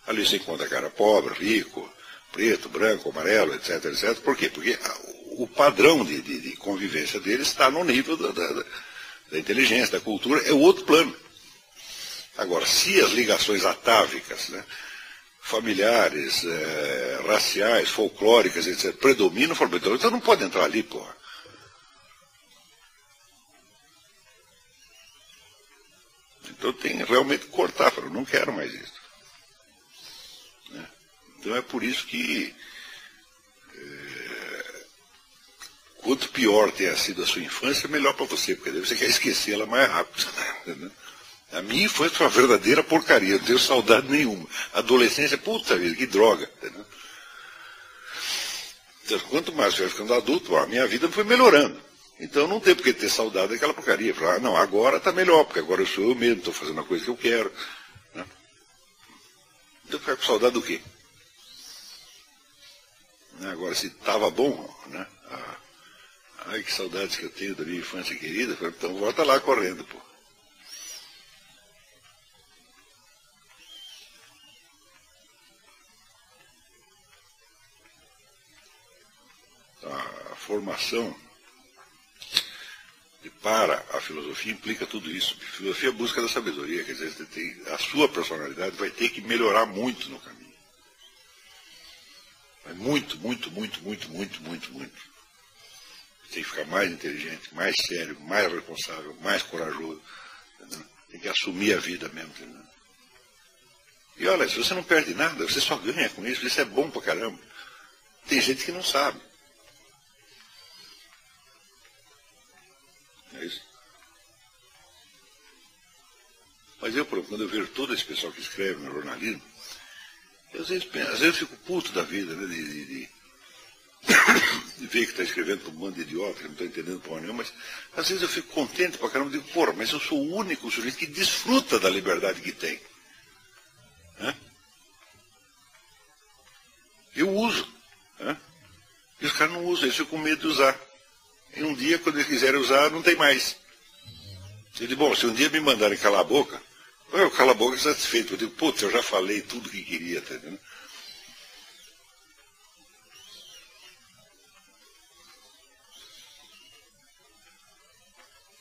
Ali se encontra cara pobre, rico, preto, branco, amarelo, etc, etc. Por quê? Porque o padrão de convivência deles está no nível da inteligência, da cultura, é o outro plano. Agora, se as ligações atávicas, né, familiares, raciais, folclóricas, etc., predominam, então não pode entrar ali, porra. Então tem realmente que cortar, eu não quero mais isso. Né? Então é por isso que quanto pior tenha sido a sua infância, melhor para você, porque daí você quer esquecê-la mais rápido. Né? A minha infância foi uma verdadeira porcaria, não tenho saudade nenhuma. A adolescência, puta vida, que droga. Entendeu? Então, quanto mais eu ia ficando adulto, a minha vida foi melhorando. Então não tem por que ter saudade daquela porcaria. Falar, não, agora está melhor, porque agora eu sou eu mesmo, estou fazendo a coisa que eu quero. Né? Então ficar com saudade do quê? Agora, se estava bom, né? Ai, que saudades que eu tenho da minha infância querida, então volta lá correndo, pô. A formação para a filosofia implica tudo isso. A filosofia é a busca da sabedoria, quer dizer, a sua personalidade vai ter que melhorar muito no caminho. Muito, muito, muito, muito, muito, muito, muito. Você tem que ficar mais inteligente, mais sério, mais responsável, mais corajoso. Entendeu? Tem que assumir a vida mesmo. Entendeu? E olha, se você não perde nada, você só ganha com isso. Isso é bom pra caramba. Tem gente que não sabe. É isso. Mas eu, quando eu vejo todo esse pessoal que escreve no jornalismo, Às vezes eu fico puto da vida, né, de ver que está escrevendo para um bando de idiota, que não estou entendendo porra nenhuma, mas às vezes eu fico contente pra caramba, digo, porra, mas eu sou o único sujeito que desfruta da liberdade que tem. Né? Eu uso. Né? E os caras não usam, eles ficam com medo de usar. E um dia, quando eles quiserem usar, não tem mais. Eu digo, bom, se um dia me mandarem calar a boca, eu calo a boca satisfeito. Eu digo, putz, eu já falei tudo que queria, tá entendendo?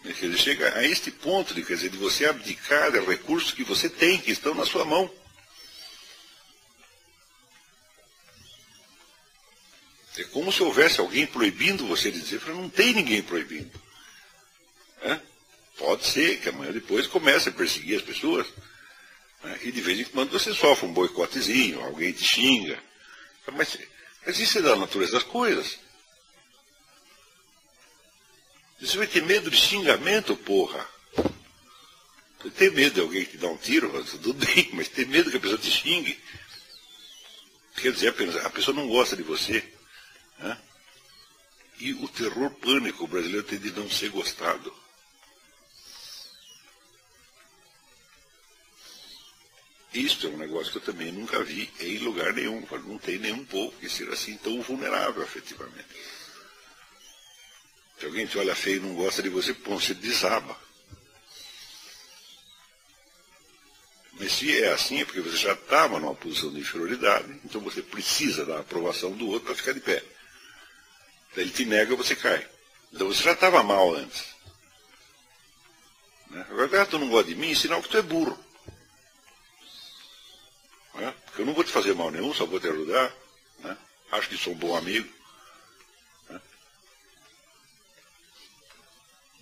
Quer dizer, chega a este ponto de, quer dizer, de você abdicar de recursos que você tem, que estão na sua mão. É como se houvesse alguém proibindo você de dizer, não tem ninguém proibindo. É? Pode ser que amanhã depois comece a perseguir as pessoas, né? E de vez em quando você sofre um boicotezinho, alguém te xinga. Mas isso é da natureza das coisas. Você vai ter medo de xingamento, porra. Você tem medo de alguém que te dá um tiro, tudo bem, mas tem medo que a pessoa te xingue. Quer dizer, a pessoa não gosta de você. Né? E o terror pânico brasileiro tem de não ser gostado. Isto é um negócio que eu também nunca vi em lugar nenhum. Não tem nenhum povo que seja assim tão vulnerável, efetivamente. Se alguém te olha feio e não gosta de você, pô, você desaba. Mas se é assim, é porque você já estava numa posição de inferioridade, então você precisa da aprovação do outro para ficar de pé. Daí ele te nega, você cai. Então você já estava mal antes. Né? Agora, tu não gosta de mim, é sinal que tu é burro. Né? Porque eu não vou te fazer mal nenhum, só vou te ajudar. Né? Acho que sou um bom amigo. Né?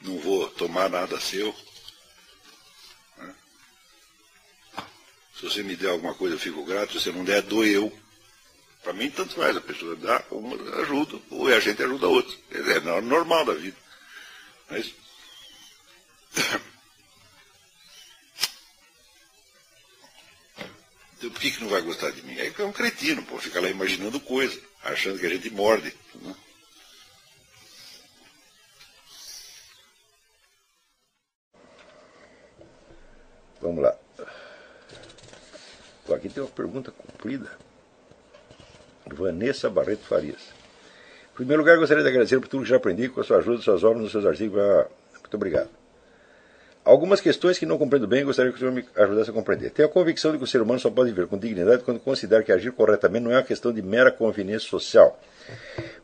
Não vou tomar nada seu. Né? Se você me der alguma coisa, eu fico grato. Se você não der, dou eu. Para mim, tanto faz. A pessoa dá, uma ajuda, ou a gente ajuda a outra. É normal da vida. Mas... Então, por que não vai gostar de mim? É um cretino, pô. Fica lá imaginando coisa, achando que a gente morde. Né? Vamos lá. Pô, aqui tem uma pergunta comprida. Vanessa Barreto Farias. Em primeiro lugar, gostaria de agradecer por tudo que já aprendi com a sua ajuda, suas obras, nos seus artigos. Muito obrigado. Algumas questões que não compreendo bem, gostaria que o senhor me ajudasse a compreender. Tenho a convicção de que o ser humano só pode viver com dignidade quando considera que agir corretamente não é uma questão de mera conveniência social,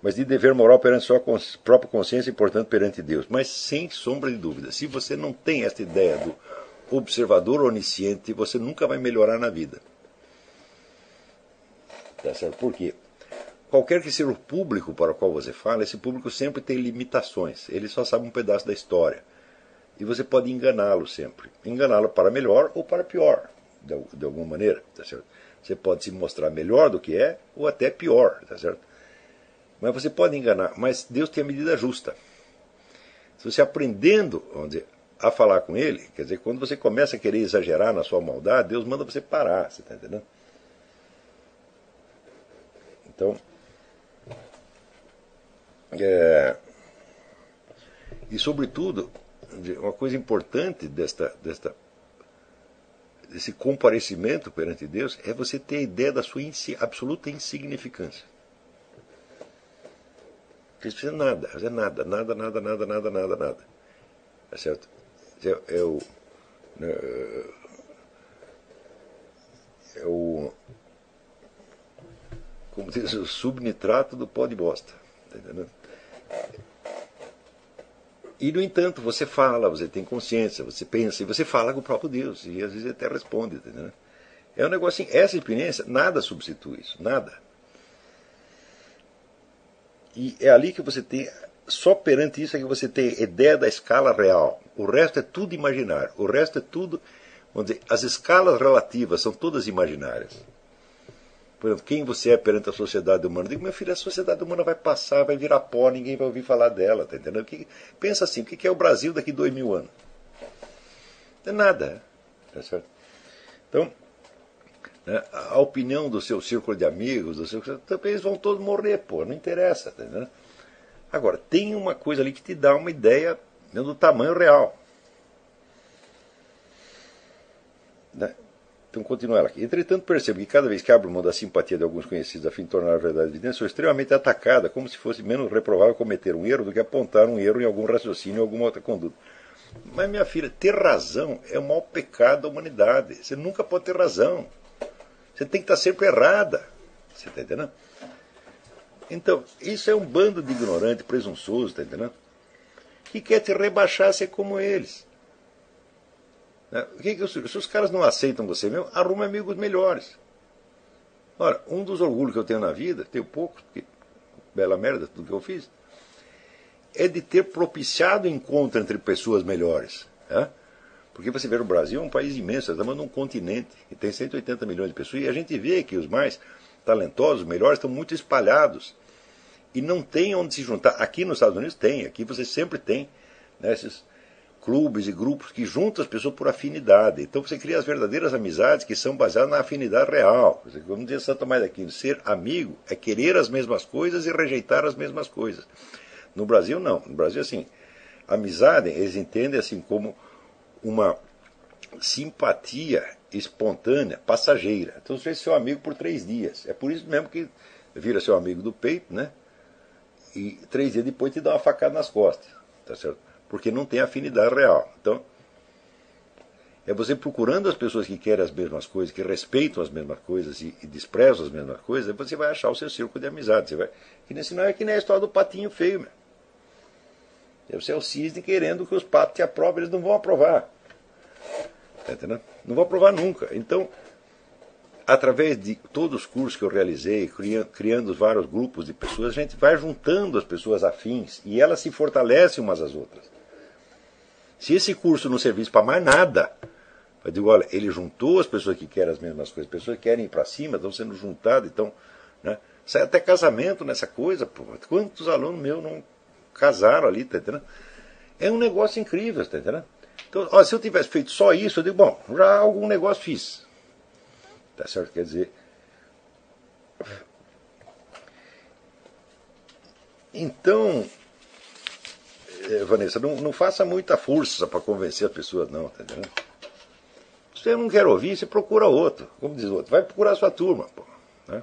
mas de dever moral perante sua própria consciência e, portanto, perante Deus. Mas, sem sombra de dúvida, se você não tem esta ideia do observador onisciente, você nunca vai melhorar na vida. Tá certo? Por quê? Qualquer que seja o público para o qual você fala, esse público sempre tem limitações. Ele só sabe um pedaço da história. E você pode enganá-lo sempre. Enganá-lo para melhor ou para pior, de alguma maneira. Tá certo? Você pode se mostrar melhor do que é ou até pior. Tá certo? Mas você pode enganar. Mas Deus tem a medida justa. Se você aprendendo, vamos dizer, a falar com Ele, quer dizer, quando você começa a querer exagerar na sua maldade, Deus manda você parar. Você está entendendo? Então, e sobretudo, uma coisa importante desse comparecimento perante Deus é você ter a ideia da sua absoluta insignificância. Você precisa fazer nada. É certo? Como diz, o subnitrato do pó de bosta. Tá entendendo? E, no entanto, você fala, você tem consciência, você pensa, e você fala com o próprio Deus, e às vezes ele até responde. Tá entendendo? É um negócio assim, essa experiência, nada substitui isso, nada. E é ali que você tem, só perante isso é que você tem a ideia da escala real. O resto é tudo imaginário, o resto é tudo, vamos dizer, as escalas relativas são todas imaginárias. Por exemplo, quem você é perante a sociedade humana? Eu digo, meu filho, a sociedade humana vai passar, vai virar pó, ninguém vai ouvir falar dela, tá entendendo? Pensa assim, o que é o Brasil daqui 2000 anos? Não é nada, tá certo? Então, né, a opinião do seu círculo de amigos, também eles vão todos morrer, pô, não interessa. Tá entendendo? Agora, tem uma coisa ali que te dá uma ideia, né, do tamanho real. Né? Então, continua ela aqui. Entretanto, percebo que cada vez que abro mão da simpatia de alguns conhecidos a fim de tornar a verdade evidente, sou extremamente atacada, como se fosse menos reprovável cometer um erro do que apontar um erro em algum raciocínio ou alguma outra conduta. Mas, minha filha, ter razão é o maior pecado da humanidade. Você nunca pode ter razão. Você tem que estar sempre errada. Você está entendendo? Então, isso é um bando de ignorantes, presunçosos, está entendendo? Que quer te rebaixar a ser como eles. Se os caras não aceitam você mesmo, arruma amigos melhores. Ora, um dos orgulhos que eu tenho na vida, tenho poucos, porque bela merda tudo que eu fiz, é de ter propiciado encontro entre pessoas melhores. Né? Porque você vê, o Brasil é um país imenso, estamos num continente, e tem 180 milhões de pessoas, e a gente vê que os mais talentosos, os melhores, estão muito espalhados. E não tem onde se juntar. Aqui nos Estados Unidos tem, aqui você sempre tem, né, esses clubes e grupos que juntam as pessoas por afinidade. Então você cria as verdadeiras amizades que são baseadas na afinidade real. Como diz Santo Tomás de Aquino, ser amigo é querer as mesmas coisas e rejeitar as mesmas coisas. No Brasil não. No Brasil, assim, amizade eles entendem assim como uma simpatia espontânea, passageira. Então você é seu amigo por 3 dias. É por isso mesmo que vira seu amigo do peito, né? E 3 dias depois te dá uma facada nas costas. Tá certo? Porque não tem afinidade real. Então, é você procurando as pessoas que querem as mesmas coisas, que respeitam as mesmas coisas e desprezam as mesmas coisas, você vai achar o seu círculo de amizade. Você vai... Senão é que nem a história do patinho feio, meu. Você é o cisne querendo que os patos te aprovem, eles não vão aprovar. Tá entendendo? Não vão aprovar nunca. Então, através de todos os cursos que eu realizei, criando vários grupos de pessoas, a gente vai juntando as pessoas afins e elas se fortalecem umas às outras. Se esse curso não servisse para mais nada, eu digo, olha, ele juntou as pessoas que querem as mesmas coisas, as pessoas que querem ir para cima, estão sendo juntadas, então, né? Sai até casamento nessa coisa, pô. Quantos alunos meus não casaram ali, tá entendendo? É um negócio incrível, tá entendendo? Então, ó, se eu tivesse feito só isso, eu digo, bom, já algum negócio fiz. Tá certo? Quer dizer... Então, Vanessa, não faça muita força para convencer as pessoas, não, tá entendendo? Se você não quer ouvir, você procura outro. Como diz o outro, vai procurar a sua turma, pô. Né?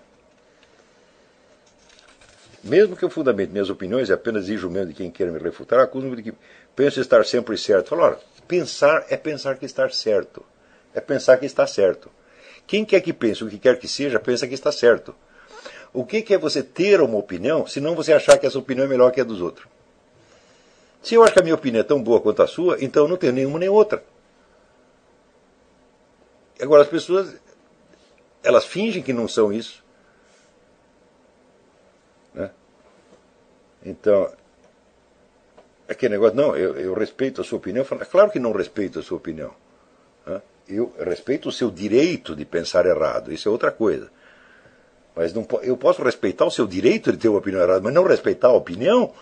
Mesmo que eu fundamente minhas opiniões e apenas exijo mesmo de quem queira me refutar, acuso-me de que penso estar sempre certo. Falo, olha, pensar é pensar que está certo. É pensar que está certo. Quem quer que pense o que quer que seja, pensa que está certo. O que é você ter uma opinião, se não você achar que essa opinião é melhor que a dos outros? Se eu acho que a minha opinião é tão boa quanto a sua, então eu não tenho nenhuma nem outra. Agora, as pessoas, elas fingem que não são isso. Né? Então, aquele negócio, não, eu respeito a sua opinião. Eu falo, é claro que não respeito a sua opinião. Né? Eu respeito o seu direito de pensar errado, isso é outra coisa. Mas não, eu posso respeitar o seu direito de ter uma opinião errada, mas não respeitar a opinião?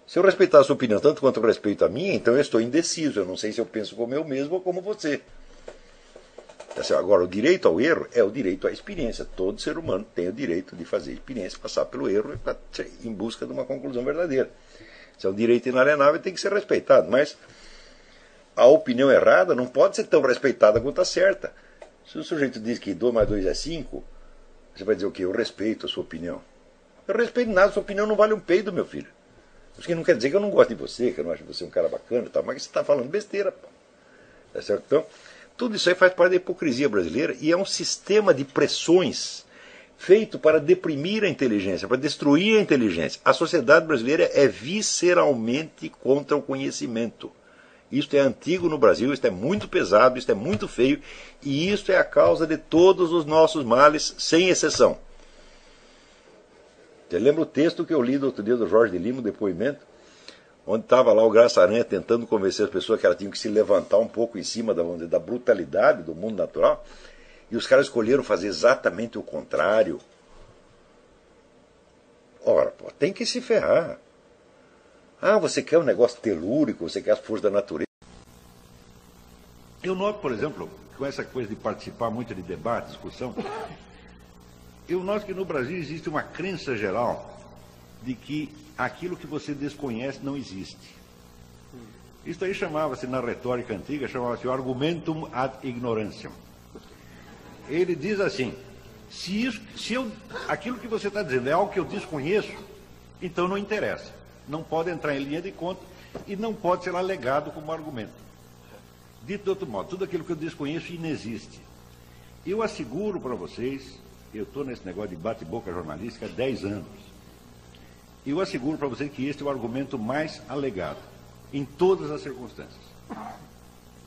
Se eu respeitar a sua opinião tanto quanto eu respeito a minha, então eu estou indeciso. Eu não sei se eu penso como eu mesmo ou como você. Agora, o direito ao erro é o direito à experiência. Todo ser humano tem o direito de fazer experiência, passar pelo erro em busca de uma conclusão verdadeira. Se é um direito inalienável, tem que ser respeitado. Mas a opinião errada não pode ser tão respeitada quanto a certa. Se o sujeito diz que 2 mais 2 é 5, você vai dizer o quê? Eu respeito a sua opinião. Eu respeito nada, a sua opinião não vale um peido, meu filho. Isso que não quer dizer que eu não gosto de você, que eu não acho você um cara bacana e tal, mas você está falando besteira, pô. Tá certo? Então, tudo isso aí faz parte da hipocrisia brasileira e é um sistema de pressões feito para deprimir a inteligência, para destruir a inteligência. A sociedade brasileira é visceralmente contra o conhecimento. Isto é antigo no Brasil, isto é muito pesado, isto é muito feio, e isto é a causa de todos os nossos males, sem exceção. Você lembra o texto que eu li do outro dia do Jorge de Lima, o depoimento, onde estava lá o Graça Aranha tentando convencer as pessoas que elas tinham que se levantar um pouco em cima da brutalidade do mundo natural, e os caras escolheram fazer exatamente o contrário. Ora, pô, tem que se ferrar. Ah, você quer um negócio telúrico, você quer as forças da natureza. Eu noto, por exemplo, com essa coisa de participar muito de debate, discussão, eu noto que no Brasil existe uma crença geral de que aquilo que você desconhece não existe. Isso aí chamava-se, na retórica antiga, chamava-se o argumentum ad ignorantiam. Ele diz assim, aquilo que você está dizendo é algo que eu desconheço, então não interessa. Não pode entrar em linha de conta e não pode ser alegado como argumento. Dito de outro modo, tudo aquilo que eu desconheço inexiste. Eu asseguro para vocês, eu estou nesse negócio de bate-boca jornalística há 10 anos. Eu asseguro para vocês que este é o argumento mais alegado, em todas as circunstâncias.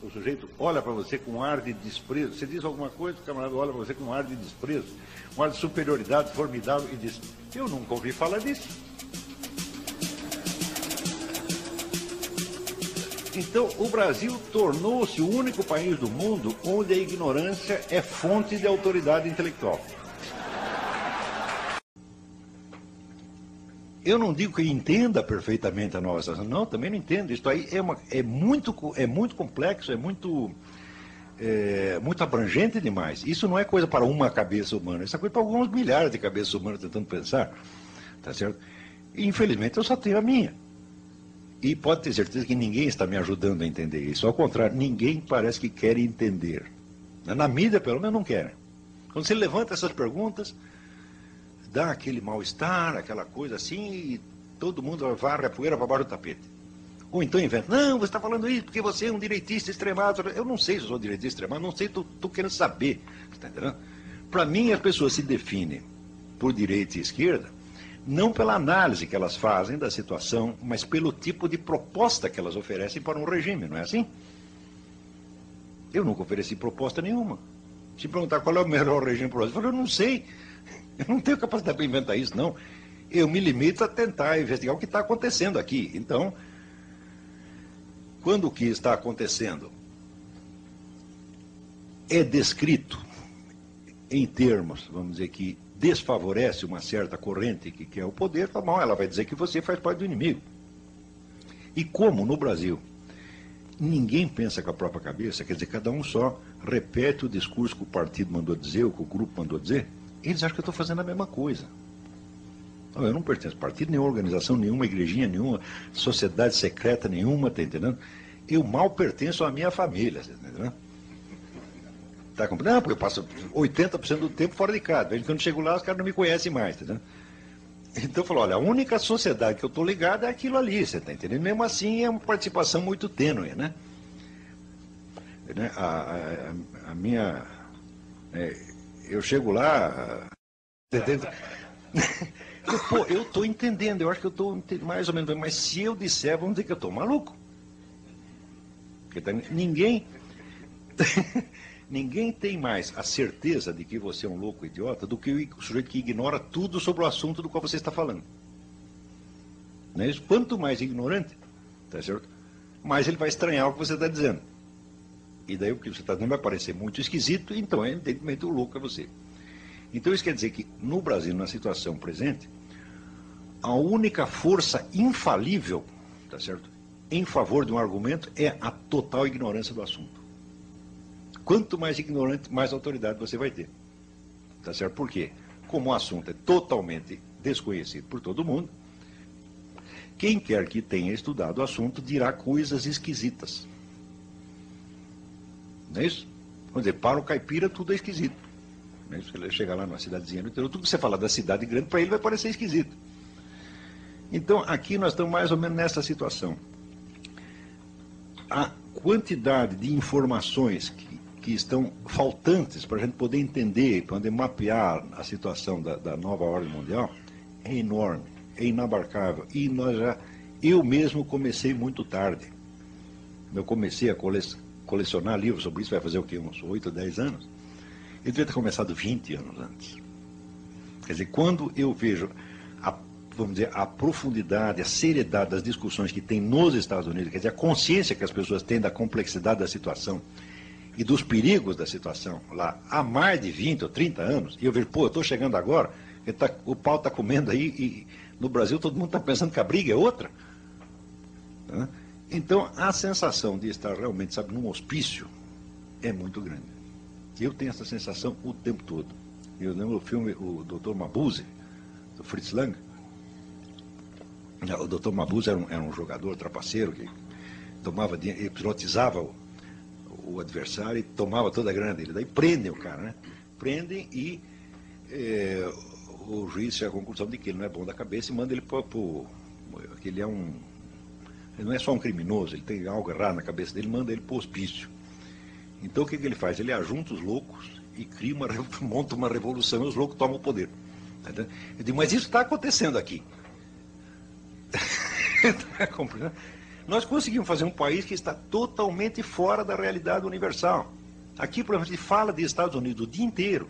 O sujeito olha para você com um ar de desprezo. Você diz alguma coisa, o camarada olha para você com um ar de desprezo, um ar de superioridade formidável e diz, eu nunca ouvi falar disso. Então, o Brasil tornou-se o único país do mundo onde a ignorância é fonte de autoridade intelectual. Eu não digo que entenda perfeitamente a nova situação, não, também não entendo. Isso aí é muito complexo, é muito abrangente demais. Isso não é coisa para uma cabeça humana, isso é coisa para alguns milhares de cabeças humanas tentando pensar, tá certo? E, infelizmente, eu só tenho a minha. E pode ter certeza que ninguém está me ajudando a entender isso. Ao contrário, ninguém parece que quer entender. Na mídia, pelo menos, não querem. Quando você levanta essas perguntas, dá aquele mal-estar, aquela coisa assim, e todo mundo varre a poeira para baixo do tapete. Ou então inventa, não, você está falando isso porque você é um direitista extremado. Eu não sei se eu sou direitista extremado, não sei, estou querendo saber. Está entendendo? Para mim, as pessoas se definem por direita e esquerda, não pela análise que elas fazem da situação, mas pelo tipo de proposta que elas oferecem para um regime, não é assim? Eu nunca ofereci proposta nenhuma. Se perguntar qual é o melhor regime para o Brasil, eu falo, eu não sei. Eu não tenho capacidade para inventar isso, não. Eu me limito a tentar investigar o que está acontecendo aqui. Então, quando o que está acontecendo é descrito em termos, vamos dizer, que desfavorece uma certa corrente que quer o poder, tá bom, ela vai dizer que você faz parte do inimigo. E como no Brasil ninguém pensa com a própria cabeça, quer dizer, cada um só repete o discurso que o partido mandou dizer, ou que o grupo mandou dizer, eles acham que eu estou fazendo a mesma coisa. Não, eu não pertenço a partido nenhuma, organização nenhuma, igrejinha nenhuma, sociedade secreta nenhuma, tá entendendo? Eu mal pertenço à minha família, tá entendendo? Tá compreendendo? Não, porque eu passo 80% do tempo fora de casa. Quando chego lá, os caras não me conhecem mais, tá entendendo? Então eu falo, olha, a única sociedade que eu estou ligado é aquilo ali, você está entendendo? Mesmo assim é uma participação muito tênue, né? A minha... eu chego lá... Pô, eu estou entendendo, eu acho que eu estou mais ou menos... Mas se eu disser, vamos dizer que eu estou maluco. Porque ninguém... Ninguém tem mais a certeza de que você é um louco idiota do que o sujeito que ignora tudo sobre o assunto do qual você está falando. Não é isso? Quanto mais ignorante, tá certo? Mais ele vai estranhar o que você está dizendo. E daí o que você está dizendo vai parecer muito esquisito, então evidentemente o louco é você. Então isso quer dizer que no Brasil, na situação presente, a única força infalível, tá certo, em favor de um argumento é a total ignorância do assunto. Quanto mais ignorante, mais autoridade você vai ter. Tá certo? Por quê? Como o assunto é totalmente desconhecido por todo mundo, quem quer que tenha estudado o assunto dirá coisas esquisitas. Não é isso? Vamos dizer, para o caipira tudo é esquisito. Não é isso? Ele chega lá numa cidadezinha no interior, tudo que você falar da cidade grande, para ele vai parecer esquisito. Então, aqui nós estamos mais ou menos nessa situação. A quantidade de informações que estão faltantes para a gente poder entender, para poder mapear a situação da nova ordem mundial, é enorme, é inabarcável. E eu mesmo comecei muito tarde. Eu comecei a colecionar livros sobre isso, vai fazer o quê? Uns 8 ou 10 anos? Eu devia ter começado 20 anos antes. Quer dizer, quando eu vejo vamos dizer, a profundidade, a seriedade das discussões que tem nos Estados Unidos, quer dizer, a consciência que as pessoas têm da complexidade da situação e dos perigos da situação lá há mais de 20 ou 30 anos, e eu vejo, pô, eu estou chegando agora, o pau está comendo aí, e no Brasil todo mundo está pensando que a briga é outra. Né? Então, a sensação de estar realmente, sabe, num hospício, é muito grande. Eu tenho essa sensação o tempo todo. Eu lembro do filme O Dr. Mabuse, do Fritz Lang. O Dr. Mabuse era um jogador trapaceiro que tomava dinheiro, hipnotizava o adversário e tomava toda a grana dele. Daí prendem o cara, né? Prendem e o juiz chega à conclusão de que ele não é bom da cabeça e manda ele para que ele não é só um criminoso, ele tem algo errado na cabeça dele, manda ele para o hospício. Então o que ele faz? Ele ajunta os loucos e monta uma revolução e os loucos tomam o poder. Eu digo, mas isso está acontecendo aqui. Nós conseguimos fazer um país que está totalmente fora da realidade universal. Aqui, por exemplo, a gente fala dos Estados Unidos o dia inteiro.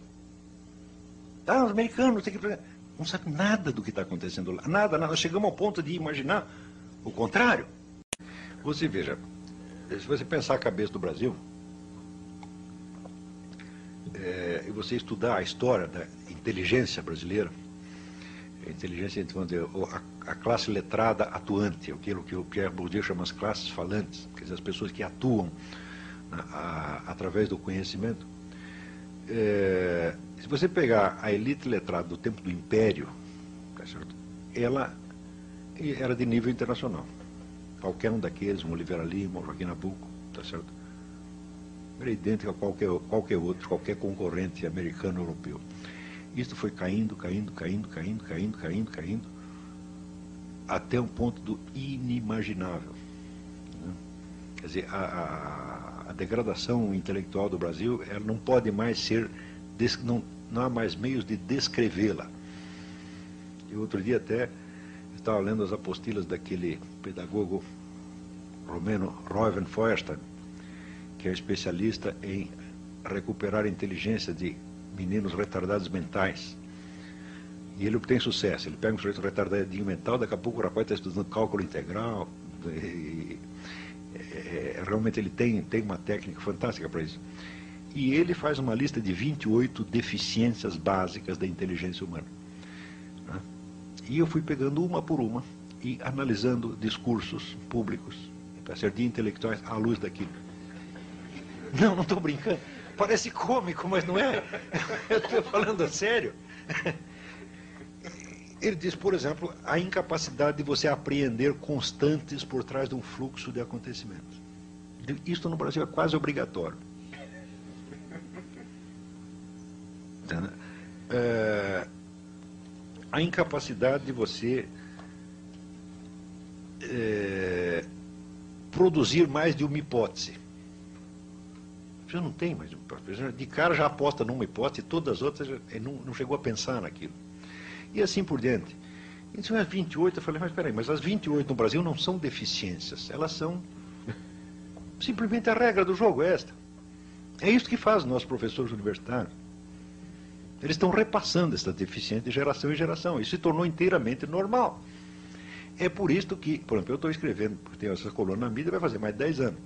Os americanos não sabem nada do que está acontecendo lá. Nada. Nós chegamos ao ponto de imaginar o contrário. Você veja, se você pensar a cabeça do Brasil, e você estudar a história da inteligência brasileira, a inteligência, vamos dizer, a classe letrada atuante, aquilo que o Pierre Bourdieu chama as classes falantes, quer dizer, as pessoas que atuam através do conhecimento. Se você pegar a elite letrada do tempo do Império, tá certo? Ela era de nível internacional. Qualquer um daqueles, um Oliveira Lima, um Joaquim Nabuco, tá certo? Era idêntico a qualquer outro, qualquer concorrente americano ou europeu. Isso foi caindo, até um ponto do inimaginável. Né? Quer dizer, a degradação intelectual do Brasil, ela não pode mais ser, não há mais meios de descrevê-la. E outro dia até estava lendo as apostilas daquele pedagogo romeno, Reuven Feuerstein, que é especialista em recuperar a inteligência de meninos retardados mentais. E ele obtém sucesso. Ele pega um sujeito retardadinho mental, daqui a pouco o rapaz está estudando cálculo integral. Realmente ele tem uma técnica fantástica para isso. E ele faz uma lista de 28 deficiências básicas da inteligência humana. E eu fui pegando uma por uma e analisando discursos públicos, de intelectuais à luz daquilo. Não estou brincando. Parece cômico, mas não é. Eu estou falando sério. Ele diz, por exemplo, a incapacidade de você apreender constantes por trás de um fluxo de acontecimentos. Isso no Brasil é quase obrigatório. A incapacidade de você produzir mais de uma hipótese. Já não tem mais uma hipótese. De cara já aposta numa hipótese e todas as outras não chegou a pensar naquilo. E assim por diante. Então, as 28, eu falei, mas peraí, mas as 28 no Brasil não são deficiências, elas são simplesmente a regra do jogo, é esta. É isso que faz os nossos professores universitários. Eles estão repassando essa deficiência de geração em geração. Isso se tornou inteiramente normal. É por isso que, por exemplo, eu estou escrevendo, porque tenho essa coluna na mídia, vai fazer mais de 10 anos.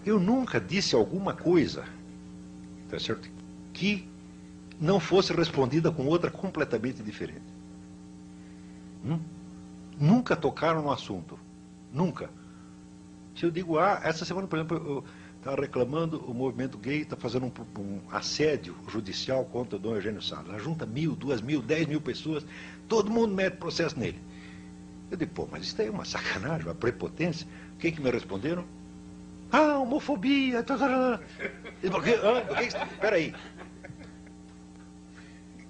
Eu nunca disse alguma coisa, tá certo, que não fosse respondida com outra completamente diferente. Nunca tocaram no assunto. Nunca. Se eu digo, essa semana, por exemplo, eu estava reclamando, o movimento gay está fazendo um assédio judicial contra o Dom Eugênio Salles. Junta 1.000, 2.000, 10.000 pessoas, todo mundo mete processo nele. Eu digo, mas isso aí é uma sacanagem, uma prepotência. O que me responderam? Homofobia. Espera aí.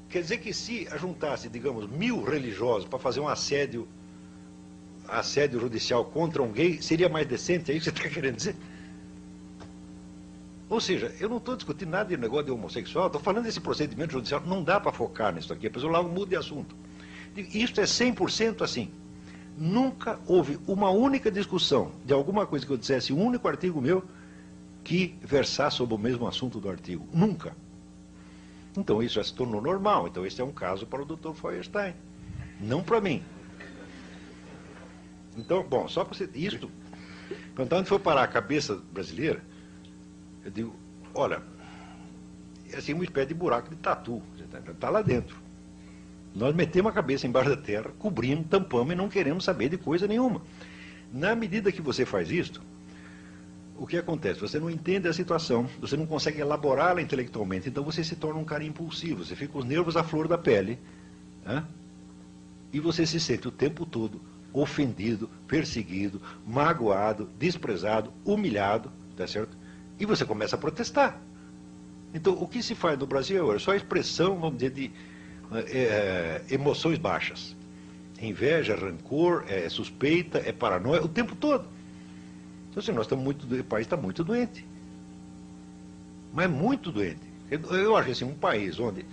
Quer dizer que se juntasse, digamos, 1.000 religiosos para fazer um assédio judicial contra um gay, seria mais decente? É isso que você está querendo dizer? Ou seja, eu não estou discutindo nada de negócio de homossexual, estou falando desse procedimento judicial, não dá para focar nisso aqui, a pessoa lá muda de assunto. Isto é 100% assim. Nunca houve uma única discussão de alguma coisa que eu dissesse, um único artigo meu, que versasse sobre o mesmo assunto do artigo. Nunca. Então isso já se tornou normal. Então esse é um caso para o Dr. Feuerstein, não para mim. Então, bom, só para você... Isto, quando onde for parar a cabeça brasileira, eu digo, olha, é assim uma espécie de buraco de tatu, está lá dentro. Nós metemos a cabeça embaixo da terra, cobrimos, tampamos e não queremos saber de coisa nenhuma. Na medida que você faz isso, o que acontece? Você não entende a situação, você não consegue elaborá-la intelectualmente, então você se torna um cara impulsivo, você fica com os nervos à flor da pele, né? E você se sente o tempo todo ofendido, perseguido, magoado, desprezado, humilhado, tá certo? E você começa a protestar. Então, o que se faz no Brasil é só a expressão, vamos dizer, de emoções baixas. Inveja, rancor, suspeita, paranoia, o tempo todo. Então, assim, nós estamos o país está muito doente. Mas muito doente. Eu acho assim, um país onde,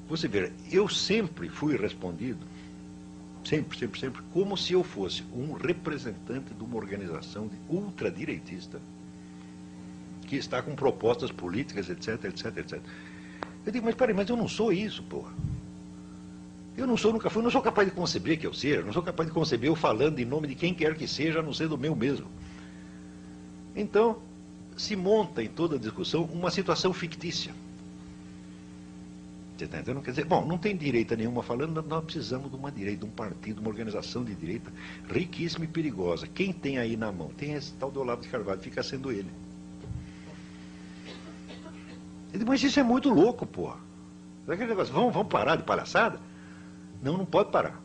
você vê, eu sempre fui respondido, sempre, como se eu fosse um representante de uma organização ultradireitista que está com propostas políticas, etc. Eu digo, mas peraí, mas eu não sou isso, porra. Eu não sou, nunca fui, não sou capaz de conceber que eu seja, não sou capaz de conceber eu falando em nome de quem quer que seja, a não ser do meu mesmo. Então, se monta em toda a discussão uma situação fictícia. Você está entendendo? Quer dizer, bom, não tem direita nenhuma falando, nós precisamos de uma direita, de um partido, uma organização de direita riquíssima e perigosa. Quem tem aí na mão? Tem esse tal do Olavo de Carvalho, fica sendo ele. Eu digo, mas isso é muito louco, porra. Aquele negócio, vamos parar de palhaçada? Não pode parar.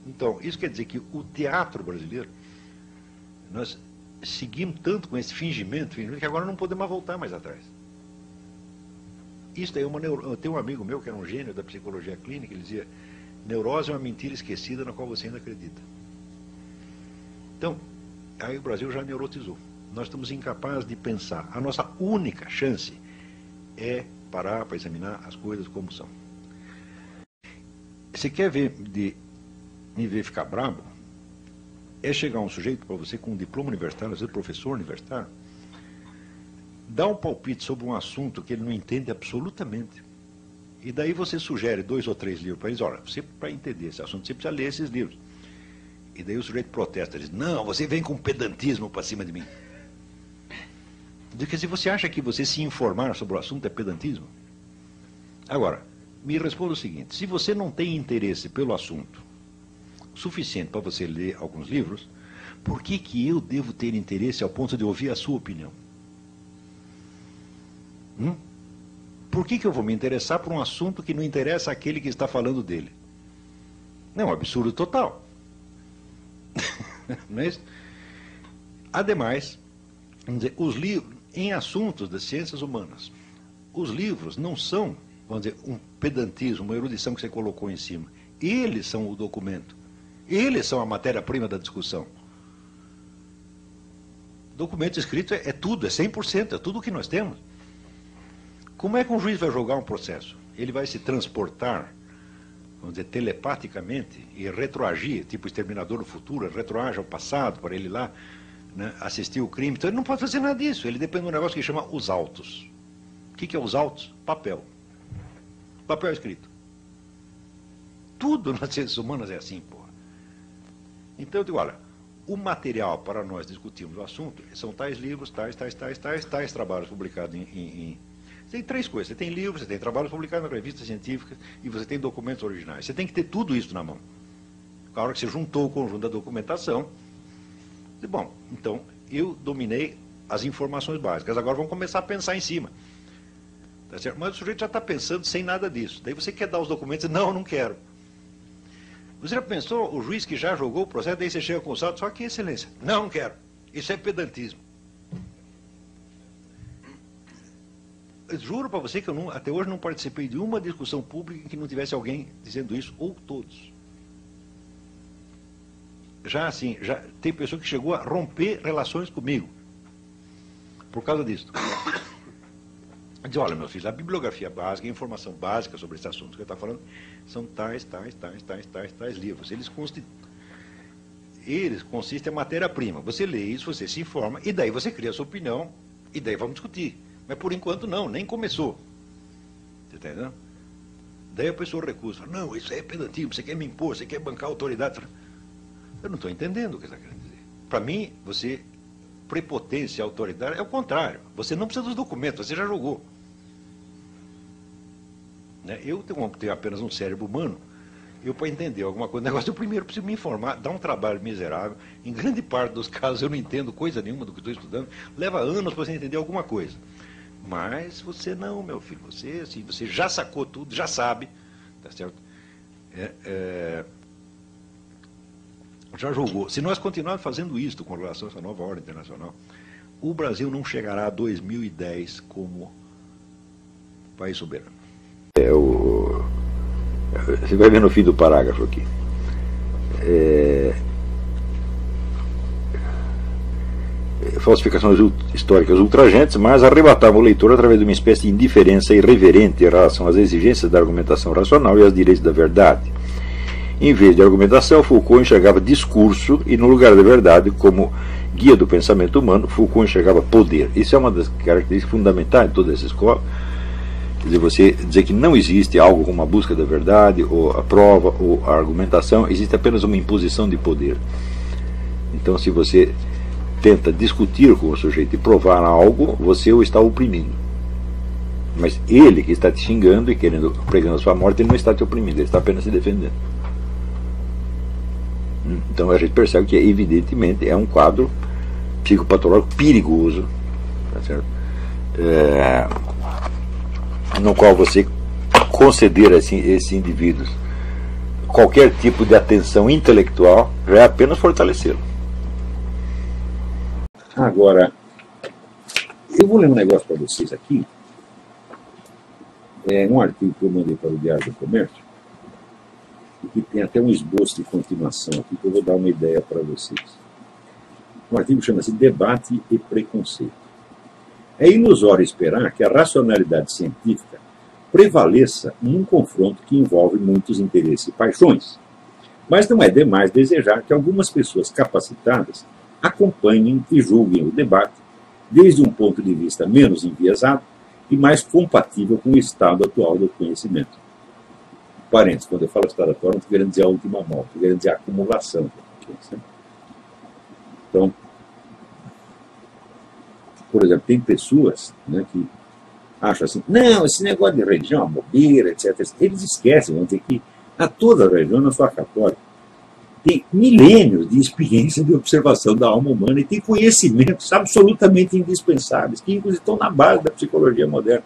Então, isso quer dizer que o teatro brasileiro, nós seguimos tanto com esse fingimento, que agora não podemos voltar mais atrás. Isso aí, eu tenho um amigo meu que era um gênio da psicologia clínica, ele dizia, neurose é uma mentira esquecida na qual você ainda acredita. Então, aí o Brasil já neurotizou. Nós estamos incapazes de pensar. A nossa única chance é parar para examinar as coisas como são. Você quer me ver ficar brabo? É chegar um sujeito para você com um diploma universitário, às vezes professor universitário, dá um palpite sobre um assunto que ele não entende absolutamente. E daí você sugere 2 ou 3 livros para eles. Olha, você, para entender esse assunto, você precisa ler esses livros. E daí o sujeito protesta, diz, não, você vem com pedantismo para cima de mim. Diz que se você acha que você se informar sobre o assunto é pedantismo? Agora, me responda o seguinte, se você não tem interesse pelo assunto suficiente para você ler alguns livros, por que eu devo ter interesse ao ponto de ouvir a sua opinião? Por que eu vou me interessar por um assunto que não interessa àquele que está falando dele? Não, é um absurdo total. Não é isso? Ademais, vamos dizer, os livros, em assuntos das ciências humanas, os livros não são, vamos dizer, um pedantismo, uma erudição que você colocou em cima. Eles são o documento. Eles são a matéria-prima da discussão. Documento escrito é tudo, é 100%, é tudo o que nós temos. Como é que um juiz vai julgar um processo? Ele vai se transportar, vamos dizer, telepaticamente e retroagir, tipo Exterminador do Futuro, retroage ao passado para ele lá, né, assistir o crime. Então ele não pode fazer nada disso, ele depende de um negócio que chama os autos. O que é os autos? Papel. Papel escrito. Tudo nas ciências humanas é assim, porra. Então eu digo, olha, o material para nós discutirmos o assunto são tais livros, tais trabalhos publicados Tem 3 coisas, você tem livros, você tem trabalhos publicados na revista científica e você tem documentos originais. Você tem que ter tudo isso na mão. A hora que você juntou o conjunto da documentação, bom, então eu dominei as informações básicas, agora vamos começar a pensar em cima. Tá certo? Mas o sujeito já está pensando sem nada disso. Daí você quer dar os documentos, não quero. Você já pensou, o juiz que já julgou o processo, daí você chega com os autos, só que excelência. Não quero. Isso é pedantismo. Eu juro para você que eu até hoje não participei de uma discussão pública em que não tivesse alguém dizendo isso, ou todos. Já assim, já tem pessoa que chegou a romper relações comigo por causa disso. Diz, olha, meu filho, a bibliografia básica, a informação básica sobre esse assunto que eu estou falando, são tais livros. Eles consistem em matéria-prima. Você lê isso, você se informa, e daí você cria a sua opinião, e daí vamos discutir. Mas por enquanto não, nem começou. Você está entendendo? Daí a pessoa recusa. Não, isso é pedantismo, você quer me impor, você quer bancar a autoridade. Eu não estou entendendo o que você está querendo dizer. Para mim, prepotência, autoridade, é o contrário. Você não precisa dos documentos, você já julgou. Né? Eu tenho apenas um cérebro humano Eu, para entender alguma coisa, eu primeiro preciso me informar, dá um trabalho miserável. Em grande parte dos casos eu não entendo coisa nenhuma do que estou estudando. Leva anos para você entender alguma coisa. Mas você não, meu filho. Você, assim, você já sacou tudo, já sabe. Tá certo? Já julgou. Se nós continuarmos fazendo isso com relação a essa nova ordem internacional, o Brasil não chegará a 2010 como país soberano. Você vai ver no fim do parágrafo aqui. Falsificações históricas ultrajantes, mas arrebatavam o leitor através de uma espécie de indiferença irreverente em relação às exigências da argumentação racional e aos direitos da verdade. Em vez de argumentação, Foucault enxergava discurso e, no lugar da verdade, como guia do pensamento humano, Foucault enxergava poder. Isso é uma das características fundamentais de toda essa escola. Quer dizer, você dizer que não existe algo como a busca da verdade, ou a prova, ou a argumentação, existe apenas uma imposição de poder. Então, se você tenta discutir com o sujeito e provar algo, você o está oprimindo. Mas ele que está te xingando e pregando a sua morte, ele não está te oprimindo, ele está apenas se defendendo. Então a gente percebe que, evidentemente, é um quadro psicopatológico perigoso, tá certo? No qual você conceder a esses indivíduos qualquer tipo de atenção intelectual já é apenas fortalecê-lo. Agora, eu vou ler um negócio para vocês aqui. É um artigo que eu mandei para o Diário do Comércio, e que tem até um esboço de continuação aqui, que eu vou dar uma ideia para vocês. O artigo chama-se Debate e Preconceito. É ilusório esperar que a racionalidade científica prevaleça num confronto que envolve muitos interesses e paixões. Mas não é demais desejar que algumas pessoas capacitadas acompanhem e julguem o debate desde um ponto de vista menos enviesado e mais compatível com o estado atual do conhecimento. Parênteses, quando eu falo estado atual, não estou querendo dizer a última mão, estou querendo dizer a acumulação. Então, por exemplo, tem pessoas, né, que acham assim, não, esse negócio de religião, bobeira, etc. Eles esquecem, vão dizer que a toda a religião, não só a católica, tem milênios de experiência de observação da alma humana e tem conhecimentos absolutamente indispensáveis, que inclusive estão na base da psicologia moderna.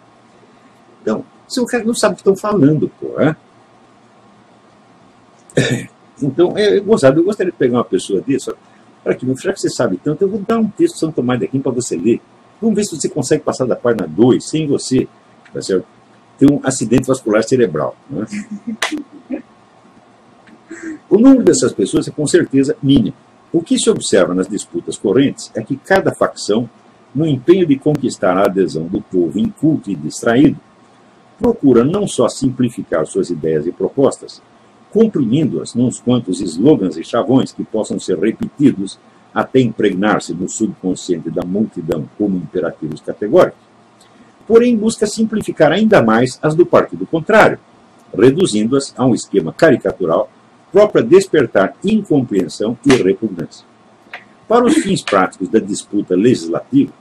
Então, se o cara não sabe o que estão falando, pô, é? Então, eu gostaria de pegar uma pessoa dessa, para que, já que você sabe tanto, eu vou dar um texto de São Tomás de Aquino para você ler. Vamos ver se você consegue passar da página 2 sem você, tá certo? Ter um acidente vascular cerebral. Né? O número dessas pessoas é com certeza mínimo. O que se observa nas disputas correntes é que cada facção, no empenho de conquistar a adesão do povo inculto e distraído, procura não só simplificar suas ideias e propostas, comprimindo-as nos quantos slogans e chavões que possam ser repetidos até impregnar-se no subconsciente da multidão como imperativos categóricos, porém busca simplificar ainda mais as do partido contrário, reduzindo-as a um esquema caricatural próprio a despertar incompreensão e repugnância. Para os fins práticos da disputa legislativa,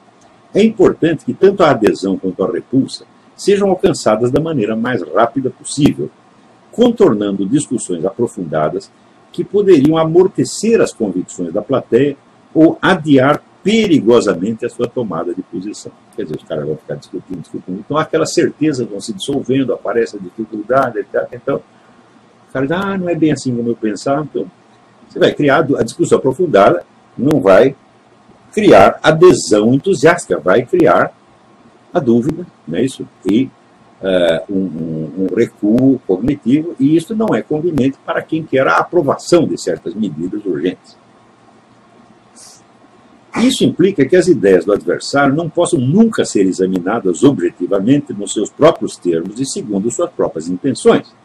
é importante que tanto a adesão quanto a repulsa sejam alcançadas da maneira mais rápida possível, contornando discussões aprofundadas que poderiam amortecer as convicções da plateia ou adiar perigosamente a sua tomada de posição. Quer dizer, os caras vão ficar discutindo. Então, aquelas certezas vão se dissolvendo, aparece a dificuldade, etc. Então, o cara diz, não é bem assim como eu pensava. Então, você vai criar a discussão aprofundada, não vai criar adesão entusiástica, vai criar a dúvida, não é isso? E um recuo cognitivo, e isso não é conveniente para quem quer a aprovação de certas medidas urgentes. Isso implica que as ideias do adversário não possam nunca ser examinadas objetivamente nos seus próprios termos e segundo suas próprias intenções,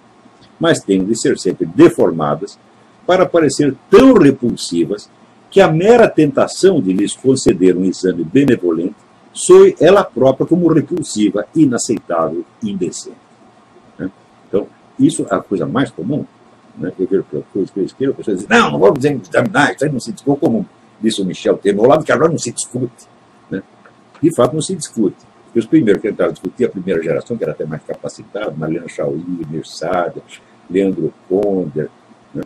mas tenham de ser sempre deformadas para parecer tão repulsivas que a mera tentação de lhes conceder um exame benevolente soe ela própria como repulsiva, inaceitável e indecente. Né? Então, isso é a coisa mais comum. Né? Eu vejo coisas que eu escrevo, a pessoa diz, não vamos examinar, isso aí não se discute, como disse o Michel Temer, ao lado que agora não se discute. Né? De fato, não se discute. Porque os primeiros que entraram a discutir, a primeira geração, que era até mais capacitada, Mariana Chauí, Mir Sadia, Leandro Conder, né,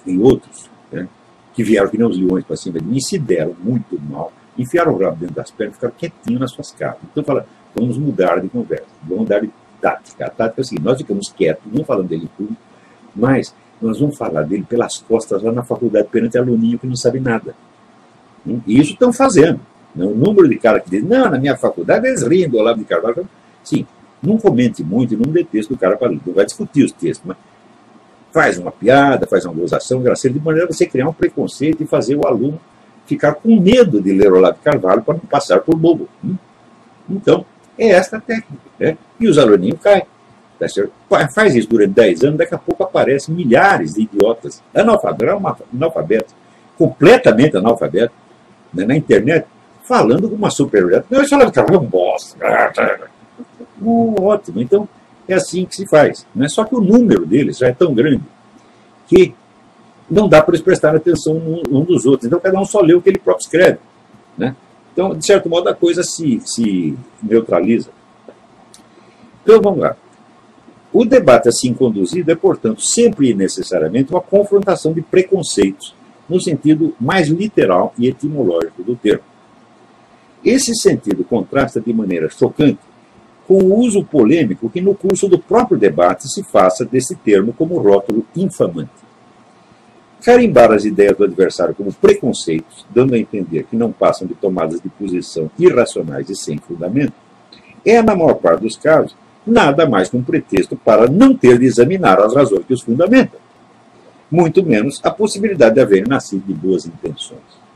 e outros, né, que vieram que nem os leões para cima de mim, se deram muito mal, enfiaram o rabo dentro das pernas e ficaram quietinhos nas suas casas. Então fala, vamos mudar de conversa, vamos mudar de tática. A tática é o seguinte, nós ficamos quietos, não falando dele em público, mas nós vamos falar dele pelas costas lá na faculdade, perante aluninho que não sabe nada. E isso estão fazendo. O número de caras que dizem, não, na minha faculdade eles riem do Olavo de Carvalho. Sim, não comente muito e não dê texto do cara para ler. Não vai discutir os textos, mas faz uma piada, faz uma gozação graceira, de maneira a você criar um preconceito e fazer o aluno ficar com medo de ler Olavo de Carvalho para não passar por bobo. Então, é esta a técnica. Né? E os aluninhos caem. Tá certo? Faz isso durante 10 anos, daqui a pouco aparecem milhares de idiotas analfabetos, completamente analfabetos, né, na internet, falando com uma superioridade. Não, isso Olavo de Carvalho é um bosta. Ótimo. Então, é assim que se faz. Né? Só que o número deles já é tão grande que não dá para eles prestarem atenção um dos outros. Então, cada um só lê o que ele próprio escreve. Né? Então, de certo modo, a coisa se neutraliza. Então, vamos lá. O debate assim conduzido é, portanto, sempre e necessariamente uma confrontação de preconceitos, no sentido mais literal e etimológico do termo. Esse sentido contrasta de maneira chocante com o uso polêmico que no curso do próprio debate se faça desse termo como rótulo infamante. Carimbar as ideias do adversário como preconceitos, dando a entender que não passam de tomadas de posição irracionais e sem fundamento, é, na maior parte dos casos, nada mais que um pretexto para não ter de examinar as razões que os fundamentam, muito menos a possibilidade de haverem nascido de boas intenções.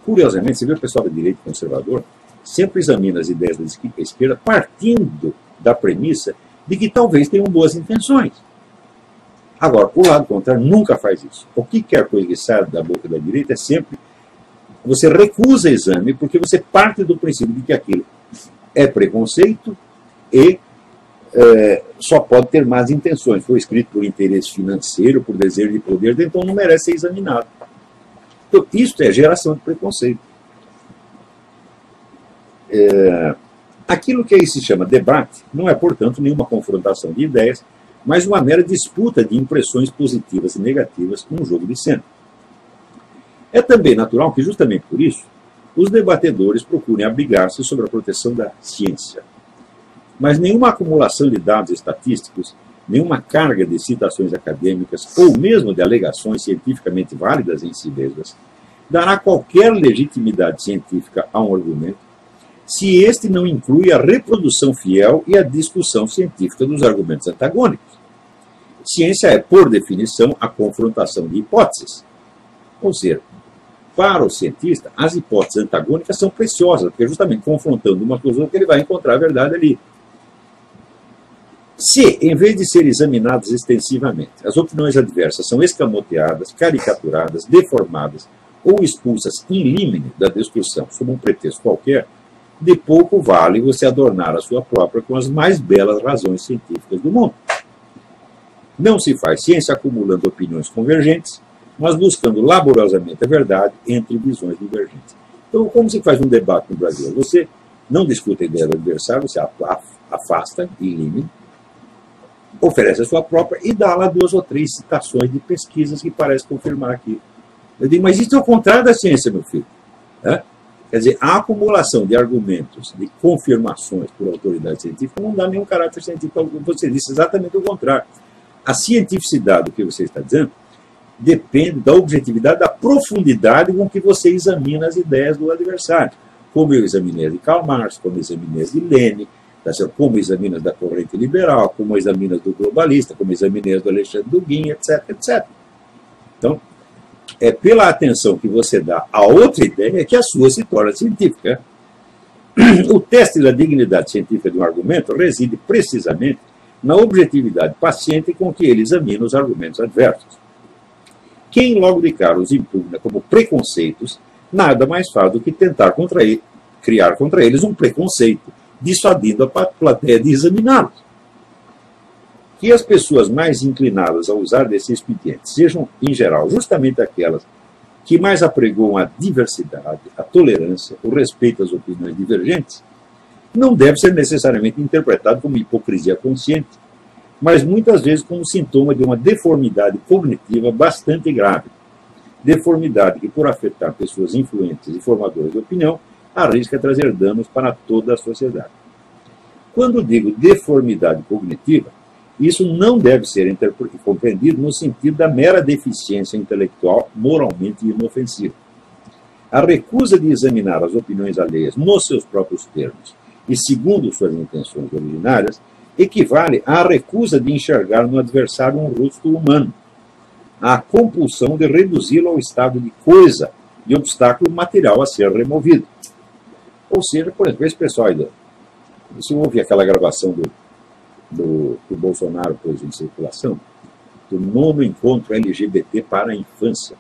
Curiosamente, você vê o pessoal da direita conservador sempre examina as ideias da esquerda partindo da premissa de que talvez tenham boas intenções. Agora, o lado contrário nunca faz isso. Qualquer coisa que sai da boca da direita é sempre você recusa exame porque você parte do princípio de que aquilo é preconceito e só pode ter más intenções. Foi escrito por interesse financeiro, por desejo de poder, então não merece ser examinado. Então, isso é geração de preconceito. Aquilo que aí se chama debate não é, portanto, nenhuma confrontação de ideias, mas uma mera disputa de impressões positivas e negativas num jogo de cena. É também natural que, justamente por isso, os debatedores procurem abrigar-se sobre a proteção da ciência. Mas nenhuma acumulação de dados estatísticos, nenhuma carga de citações acadêmicas ou mesmo de alegações cientificamente válidas em si mesmas dará qualquer legitimidade científica a um argumento se este não inclui a reprodução fiel e a discussão científica dos argumentos antagônicos. Ciência é, por definição, a confrontação de hipóteses. Ou seja, para o cientista, as hipóteses antagônicas são preciosas, porque justamente confrontando uma com as outras, ele vai encontrar a verdade ali. Se, em vez de serem examinadas extensivamente, as opiniões adversas são escamoteadas, caricaturadas, deformadas ou expulsas in limine da discussão sob um pretexto qualquer, de pouco vale você adornar a sua própria com as mais belas razões científicas do mundo. Não se faz ciência acumulando opiniões convergentes, mas buscando laboriosamente a verdade entre visões divergentes. Então, como se faz um debate no Brasil? Você não discute a ideia do adversário, você afasta in limine, oferece a sua própria e dá lá 2 ou 3 citações de pesquisas que parecem confirmar aquilo. Eu digo, mas isso é o contrário da ciência, meu filho. Quer dizer, a acumulação de argumentos, de confirmações por autoridade científica não dá nenhum caráter científico. Você disse exatamente o contrário. A cientificidade do que você está dizendo depende da objetividade, da profundidade com que você examina as ideias do adversário. Como eu examinei as de Karl Marx, como eu examinei as de Lenin, como examina as da corrente liberal, como examina as do globalista, como examina as do Alexandre Dugin, etc, etc. Então, é pela atenção que você dá a outra ideia que a sua se torna científica. O teste da dignidade científica de um argumento reside precisamente na objetividade paciente com que ele examina os argumentos adversos. Quem logo de cara os impugna como preconceitos, nada mais faz do que tentar criar contra eles um preconceito, dissuadindo a plateia de examiná-los. Que as pessoas mais inclinadas a usar desse expediente sejam, em geral, justamente aquelas que mais apregoam a diversidade, a tolerância, o respeito às opiniões divergentes, não deve ser necessariamente interpretado como hipocrisia consciente, mas muitas vezes como sintoma de uma deformidade cognitiva bastante grave. Deformidade que, por afetar pessoas influentes e formadoras de opinião, arrisca trazer danos para toda a sociedade. Quando digo deformidade cognitiva, isso não deve ser compreendido no sentido da mera deficiência intelectual moralmente inofensiva. A recusa de examinar as opiniões alheias nos seus próprios termos e segundo suas intenções originárias equivale à recusa de enxergar no adversário um rosto humano, à compulsão de reduzi-lo ao estado de coisa, de obstáculo material a ser removido. Ou seja, por exemplo, esse pessoal aí, você ouve aquela gravação do Bolsonaro pôs em circulação, do 9º encontro LGBT para a infância.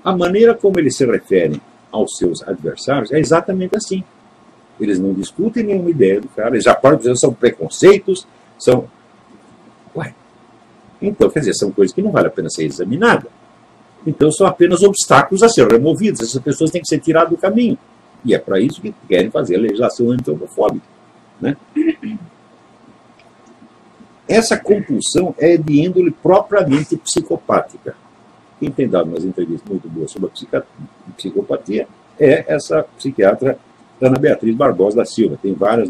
A maneira como eles se referem aos seus adversários é exatamente assim. Eles não discutem nenhuma ideia do cara, eles já param dizendo que são preconceitos, são... Ué, então, quer dizer, são coisas que não vale a pena ser examinada. Então, são apenas obstáculos a ser removidos. Essas pessoas têm que ser tiradas do caminho. E é para isso que querem fazer a legislação anti-homofóbica, né? Essa compulsão é de índole propriamente psicopática. Quem tem dado umas entrevistas muito boas sobre a psicopatia é essa psiquiatra Ana Beatriz Barbosa da Silva. Tem várias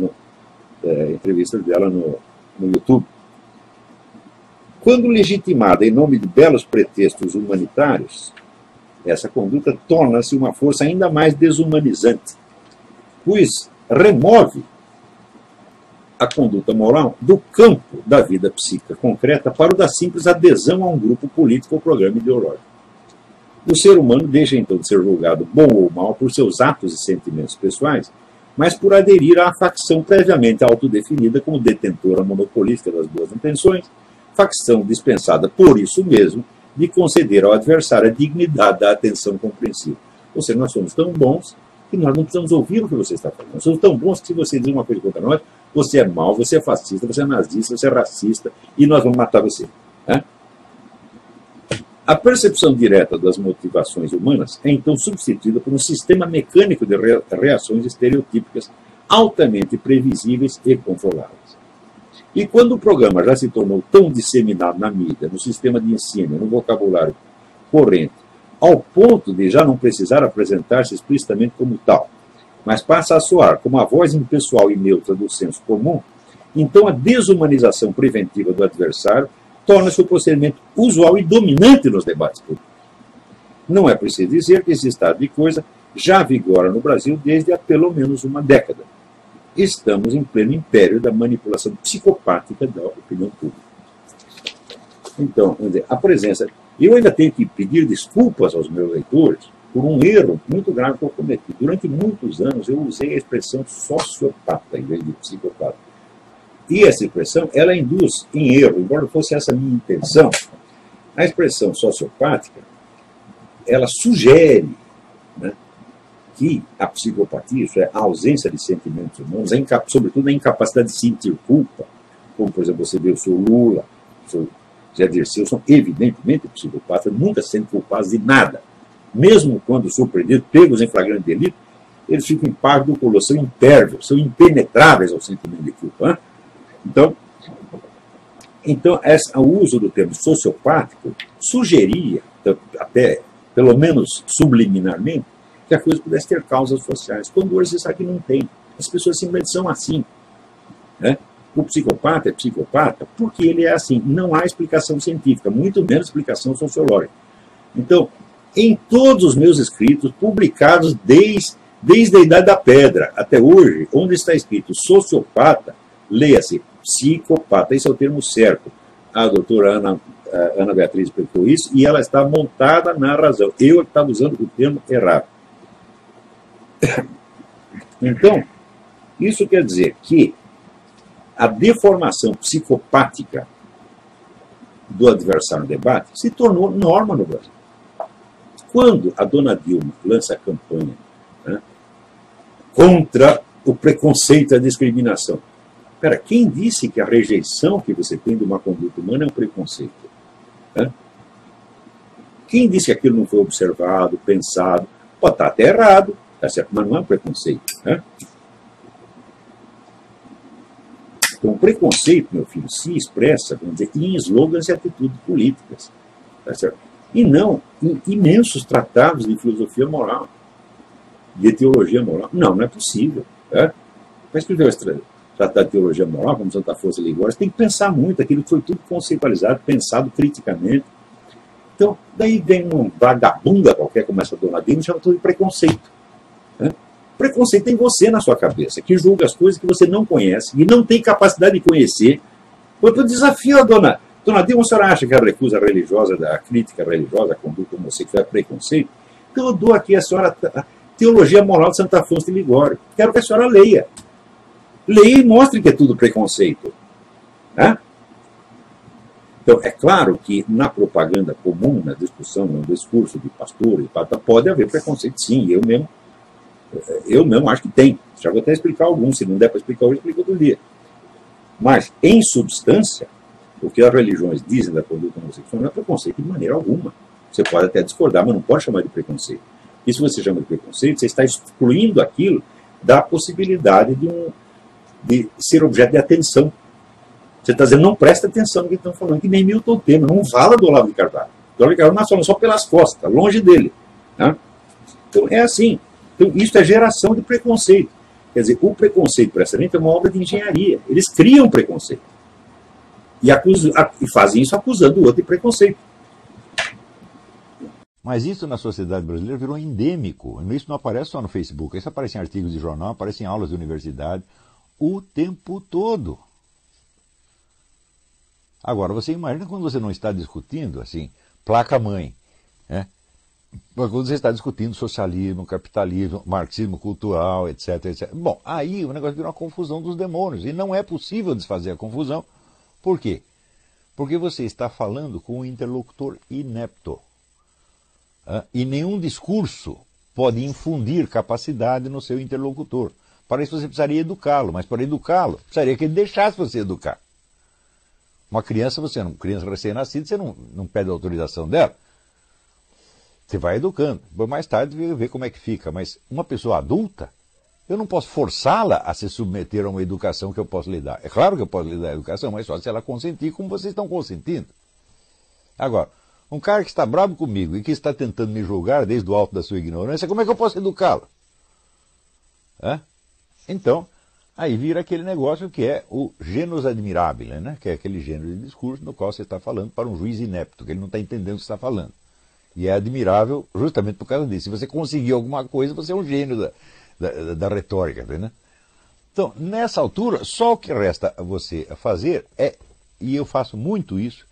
entrevistas dela no YouTube. Quando legitimada em nome de belos pretextos humanitários, essa conduta torna-se uma força ainda mais desumanizante, pois remove a conduta moral do campo da vida psíquica concreta para o da simples adesão a um grupo político ou programa ideológico. O ser humano deixa então de ser julgado bom ou mal por seus atos e sentimentos pessoais, mas por aderir à facção previamente autodefinida como detentora monopolística das boas intenções, facção dispensada por isso mesmo de conceder ao adversário a dignidade da atenção compreensiva. Ou seja, nós somos tão bons que nós não precisamos ouvir o que você está falando. Nós somos tão bons que se você diz uma coisa contra nós, você é mau, você é fascista, você é nazista, você é racista, e nós vamos matar você. Né? A percepção direta das motivações humanas é então substituída por um sistema mecânico de reações estereotípicas altamente previsíveis e controláveis. E quando o programa já se tornou tão disseminado na mídia, no sistema de ensino, no vocabulário corrente, ao ponto de já não precisar apresentar-se explicitamente como tal, mas passa a soar como a voz impessoal e neutra do senso comum, então a desumanização preventiva do adversário torna-se o procedimento usual e dominante nos debates públicos. Não é preciso dizer que esse estado de coisa já vigora no Brasil desde há pelo menos uma década. Estamos em pleno império da manipulação psicopática da opinião pública. Então, a presença... Eu ainda tenho que pedir desculpas aos meus leitores por um erro muito grave que eu cometi. Durante muitos anos eu usei a expressão sociopata em vez de psicopata. E essa expressão, ela induz em erro, embora fosse essa a minha intenção. A expressão sociopática, ela sugere, né, que a psicopatia, isso é, a ausência de sentimentos humanos, sobretudo a incapacidade de sentir culpa, como, por exemplo, você vê o seu Lula, o seu Zé Dirceu, são evidentemente psicopatas, nunca sendo culpados de nada. Mesmo quando surpreendidos, pegos em flagrante delito, eles ficam impávidos, são impérvios, são impenetráveis ao sentimento de culpa. Né? Então o uso do termo sociopático sugeria, até pelo menos subliminarmente, que a coisa pudesse ter causas sociais. Quando hoje você sabe que não tem. As pessoas simplesmente são assim. Né? O psicopata é psicopata porque ele é assim. Não há explicação científica, muito menos explicação sociológica. Então, em todos os meus escritos, publicados desde a Idade da Pedra até hoje, onde está escrito sociopata, leia-se psicopata. Esse é o termo certo. A doutora Ana Beatriz explicou isso e ela está montada na razão. Eu estava usando o termo errado. Então, isso quer dizer que a deformação psicopática do adversário no debate se tornou norma no Brasil. Quando a dona Dilma lança a campanha, né, contra o preconceito e a discriminação, espera, quem disse que a rejeição que você tem de uma conduta humana é um preconceito? Né? Quem disse que aquilo não foi observado, pensado? Pode estar até errado, tá certo, mas não é um preconceito. Né? Então, preconceito, meu filho, se expressa, vamos dizer, em slogans e atitudes políticas. Tá certo? E não em imensos tratados de filosofia moral, de teologia moral. Não, não é possível. Tá? Para escrever esse tratado de teologia moral, como Santa Força Ligório, você tem que pensar muito, aquilo foi tudo conceitualizado, pensado criticamente. Então, daí vem uma vagabunda qualquer, como essa dona Dina, e chama tudo de preconceito. Né? Preconceito tem você na sua cabeça, que julga as coisas que você não conhece e não tem capacidade de conhecer. Eu desafio a dona Dilma, a senhora acha que a recusa religiosa, a crítica religiosa, a conduta homossexual é preconceito? Então eu dou aqui a senhora a Teologia Moral de Santa Afonso de Ligório. Quero que a senhora leia. Leia e mostre que é tudo preconceito. Né? Então, é claro que na propaganda comum, na discussão, no discurso de pastor, pode haver preconceito, sim. Eu mesmo acho que tem. Já vou até explicar alguns. Se não der para explicar hoje, explico outro dia. Mas, em substância, o que as religiões dizem da conduta homossexual não é preconceito de maneira alguma. Você pode até discordar, mas não pode chamar de preconceito. E se você chama de preconceito, você está excluindo aquilo da possibilidade de ser objeto de atenção. Você está dizendo, não presta atenção no que estão falando, que nem Milton Temer, não fala do Olavo de Carvalho. O Olavo de Carvalho está falando só pelas costas, longe dele. Né? Então, é assim. Então, isso é geração de preconceito. Quer dizer, o preconceito, precisamente, é uma obra de engenharia. Eles criam preconceito. E fazem isso acusando o outro de preconceito. Mas isso na sociedade brasileira virou endêmico. Isso não aparece só no Facebook. Isso aparece em artigos de jornal, aparece em aulas de universidade o tempo todo. Agora, você imagina quando você não está discutindo, assim, placa-mãe, né? Mas quando você está discutindo socialismo, capitalismo, marxismo cultural, etc, etc. Bom, aí o negócio vira uma confusão dos demônios. E não é possível desfazer a confusão. Por quê? Porque você está falando com um interlocutor inepto. E nenhum discurso pode infundir capacidade no seu interlocutor. Para isso você precisaria educá-lo, mas para educá-lo, precisaria que ele deixasse você educar. Uma criança, criança recém-nascida, você não pede a autorização dela. Você vai educando. Mais tarde vê como é que fica. Mas uma pessoa adulta, eu não posso forçá-la a se submeter a uma educação que eu posso lhe dar. É claro que eu posso lhe dar a educação, mas só se ela consentir como vocês estão consentindo. Agora, um cara que está bravo comigo e que está tentando me julgar desde o alto da sua ignorância, como é que eu posso educá-lo? Então, aí vira aquele negócio que é o genus admirabile, né? Que é aquele gênero de discurso no qual você está falando para um juiz inepto, que ele não está entendendo o que você está falando. E é admirável justamente por causa disso. Se você conseguir alguma coisa, você é um gênio da retórica. Né? Então, nessa altura, só o que resta a você fazer é, e eu faço muito isso,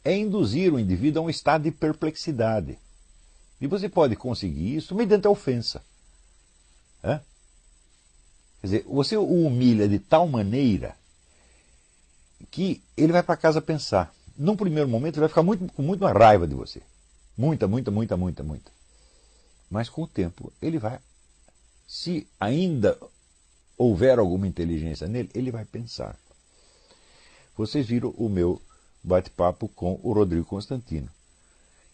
é induzir o indivíduo a um estado de perplexidade. E você pode conseguir isso mediante a ofensa. Quer dizer, você o humilha de tal maneira que ele vai para casa pensar. Num primeiro momento, ele vai ficar com muita raiva de você. Muita. Mas com o tempo, ele vai, se ainda houver alguma inteligência nele, ele vai pensar. Vocês viram o meu bate-papo com o Rodrigo Constantino.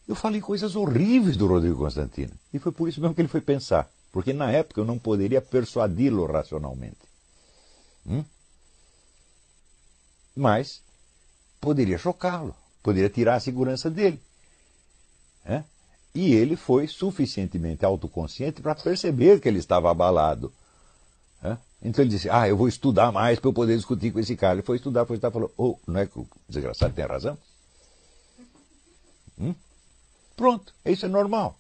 Eu falei coisas horríveis do Rodrigo Constantino. E foi por isso mesmo que ele foi pensar. Porque na época eu não poderia persuadi-lo racionalmente. Mas poderia chocá-lo. Poderia tirar a segurança dele. E ele foi suficientemente autoconsciente para perceber que ele estava abalado. Então ele disse, eu vou estudar mais para eu poder discutir com esse cara. Ele foi estudar, falou, não é que o desgraçado tem razão? Pronto, isso é normal.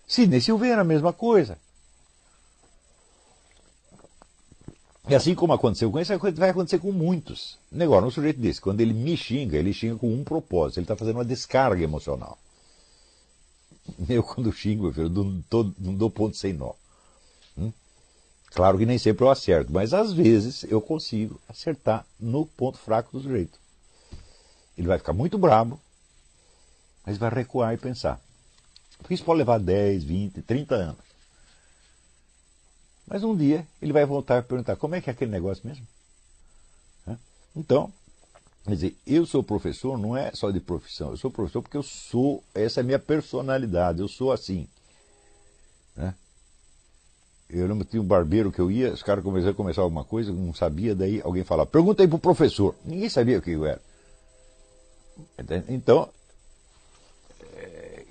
Sidney Silveira, a mesma coisa. E assim como aconteceu com esse, vai acontecer com muitos. Agora, um sujeito desse, quando ele me xinga, ele xinga com um propósito. Ele está fazendo uma descarga emocional. Eu, quando xingo, eu não dou ponto sem nó. Claro que nem sempre eu acerto, mas às vezes eu consigo acertar no ponto fraco do sujeito. Ele vai ficar muito bravo, mas vai recuar e pensar. Porque isso pode levar 10, 20, 30 anos. Mas um dia ele vai voltar e perguntar, como é que é aquele negócio mesmo? Então, quer dizer, eu sou professor não é só de profissão, eu sou professor porque essa é a minha personalidade, eu sou assim. Eu lembro que tinha um barbeiro que eu ia, os caras começaram a começar alguma coisa, não sabia, daí alguém falava, pergunta aí pro professor. Ninguém sabia o que eu era. Então,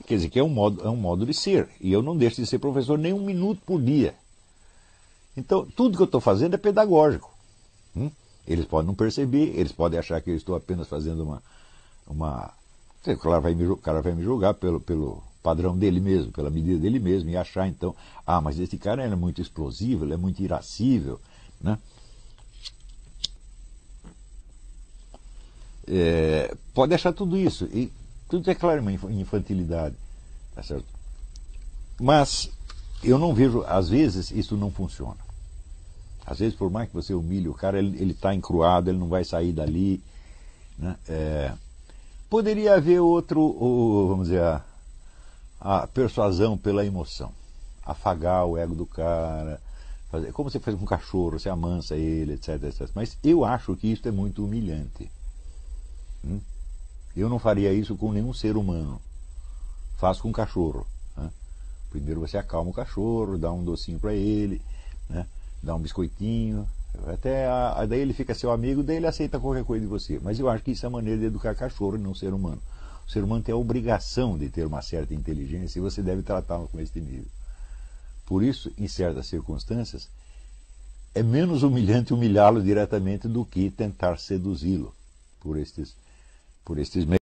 quer dizer que é um modo de ser. E eu não deixo de ser professor nem um minuto por dia. Então, tudo que eu estou fazendo é pedagógico. Eles podem não perceber, eles podem achar que eu estou apenas fazendo uma... O cara vai me julgar pelo padrão dele mesmo, pela medida dele mesmo, e achar então, mas esse cara é muito explosivo, ele é muito irascível, né? Pode achar tudo isso, e tudo é claro uma infantilidade, tá certo? Mas eu não vejo, às vezes isso não funciona. Às vezes, por mais que você humilhe o cara, ele está encruado, ele não vai sair dali, né? Poderia haver vamos dizer, a persuasão pela emoção, afagar o ego do cara, como você faz com um cachorro, você amansa ele, etc, etc. Mas eu acho que isso é muito humilhante. Eu não faria isso com nenhum ser humano. Faço com um cachorro. Primeiro você acalma o cachorro, dá um docinho para ele, né? Dá um biscoitinho, daí ele fica seu amigo, daí ele aceita qualquer coisa de você. Mas eu acho que isso é a maneira de educar cachorro e não ser humano. O ser humano tem a obrigação de ter uma certa inteligência e você deve tratá-lo com este nível. Por isso, em certas circunstâncias, é menos humilhante humilhá-lo diretamente do que tentar seduzi-lo por estes meios.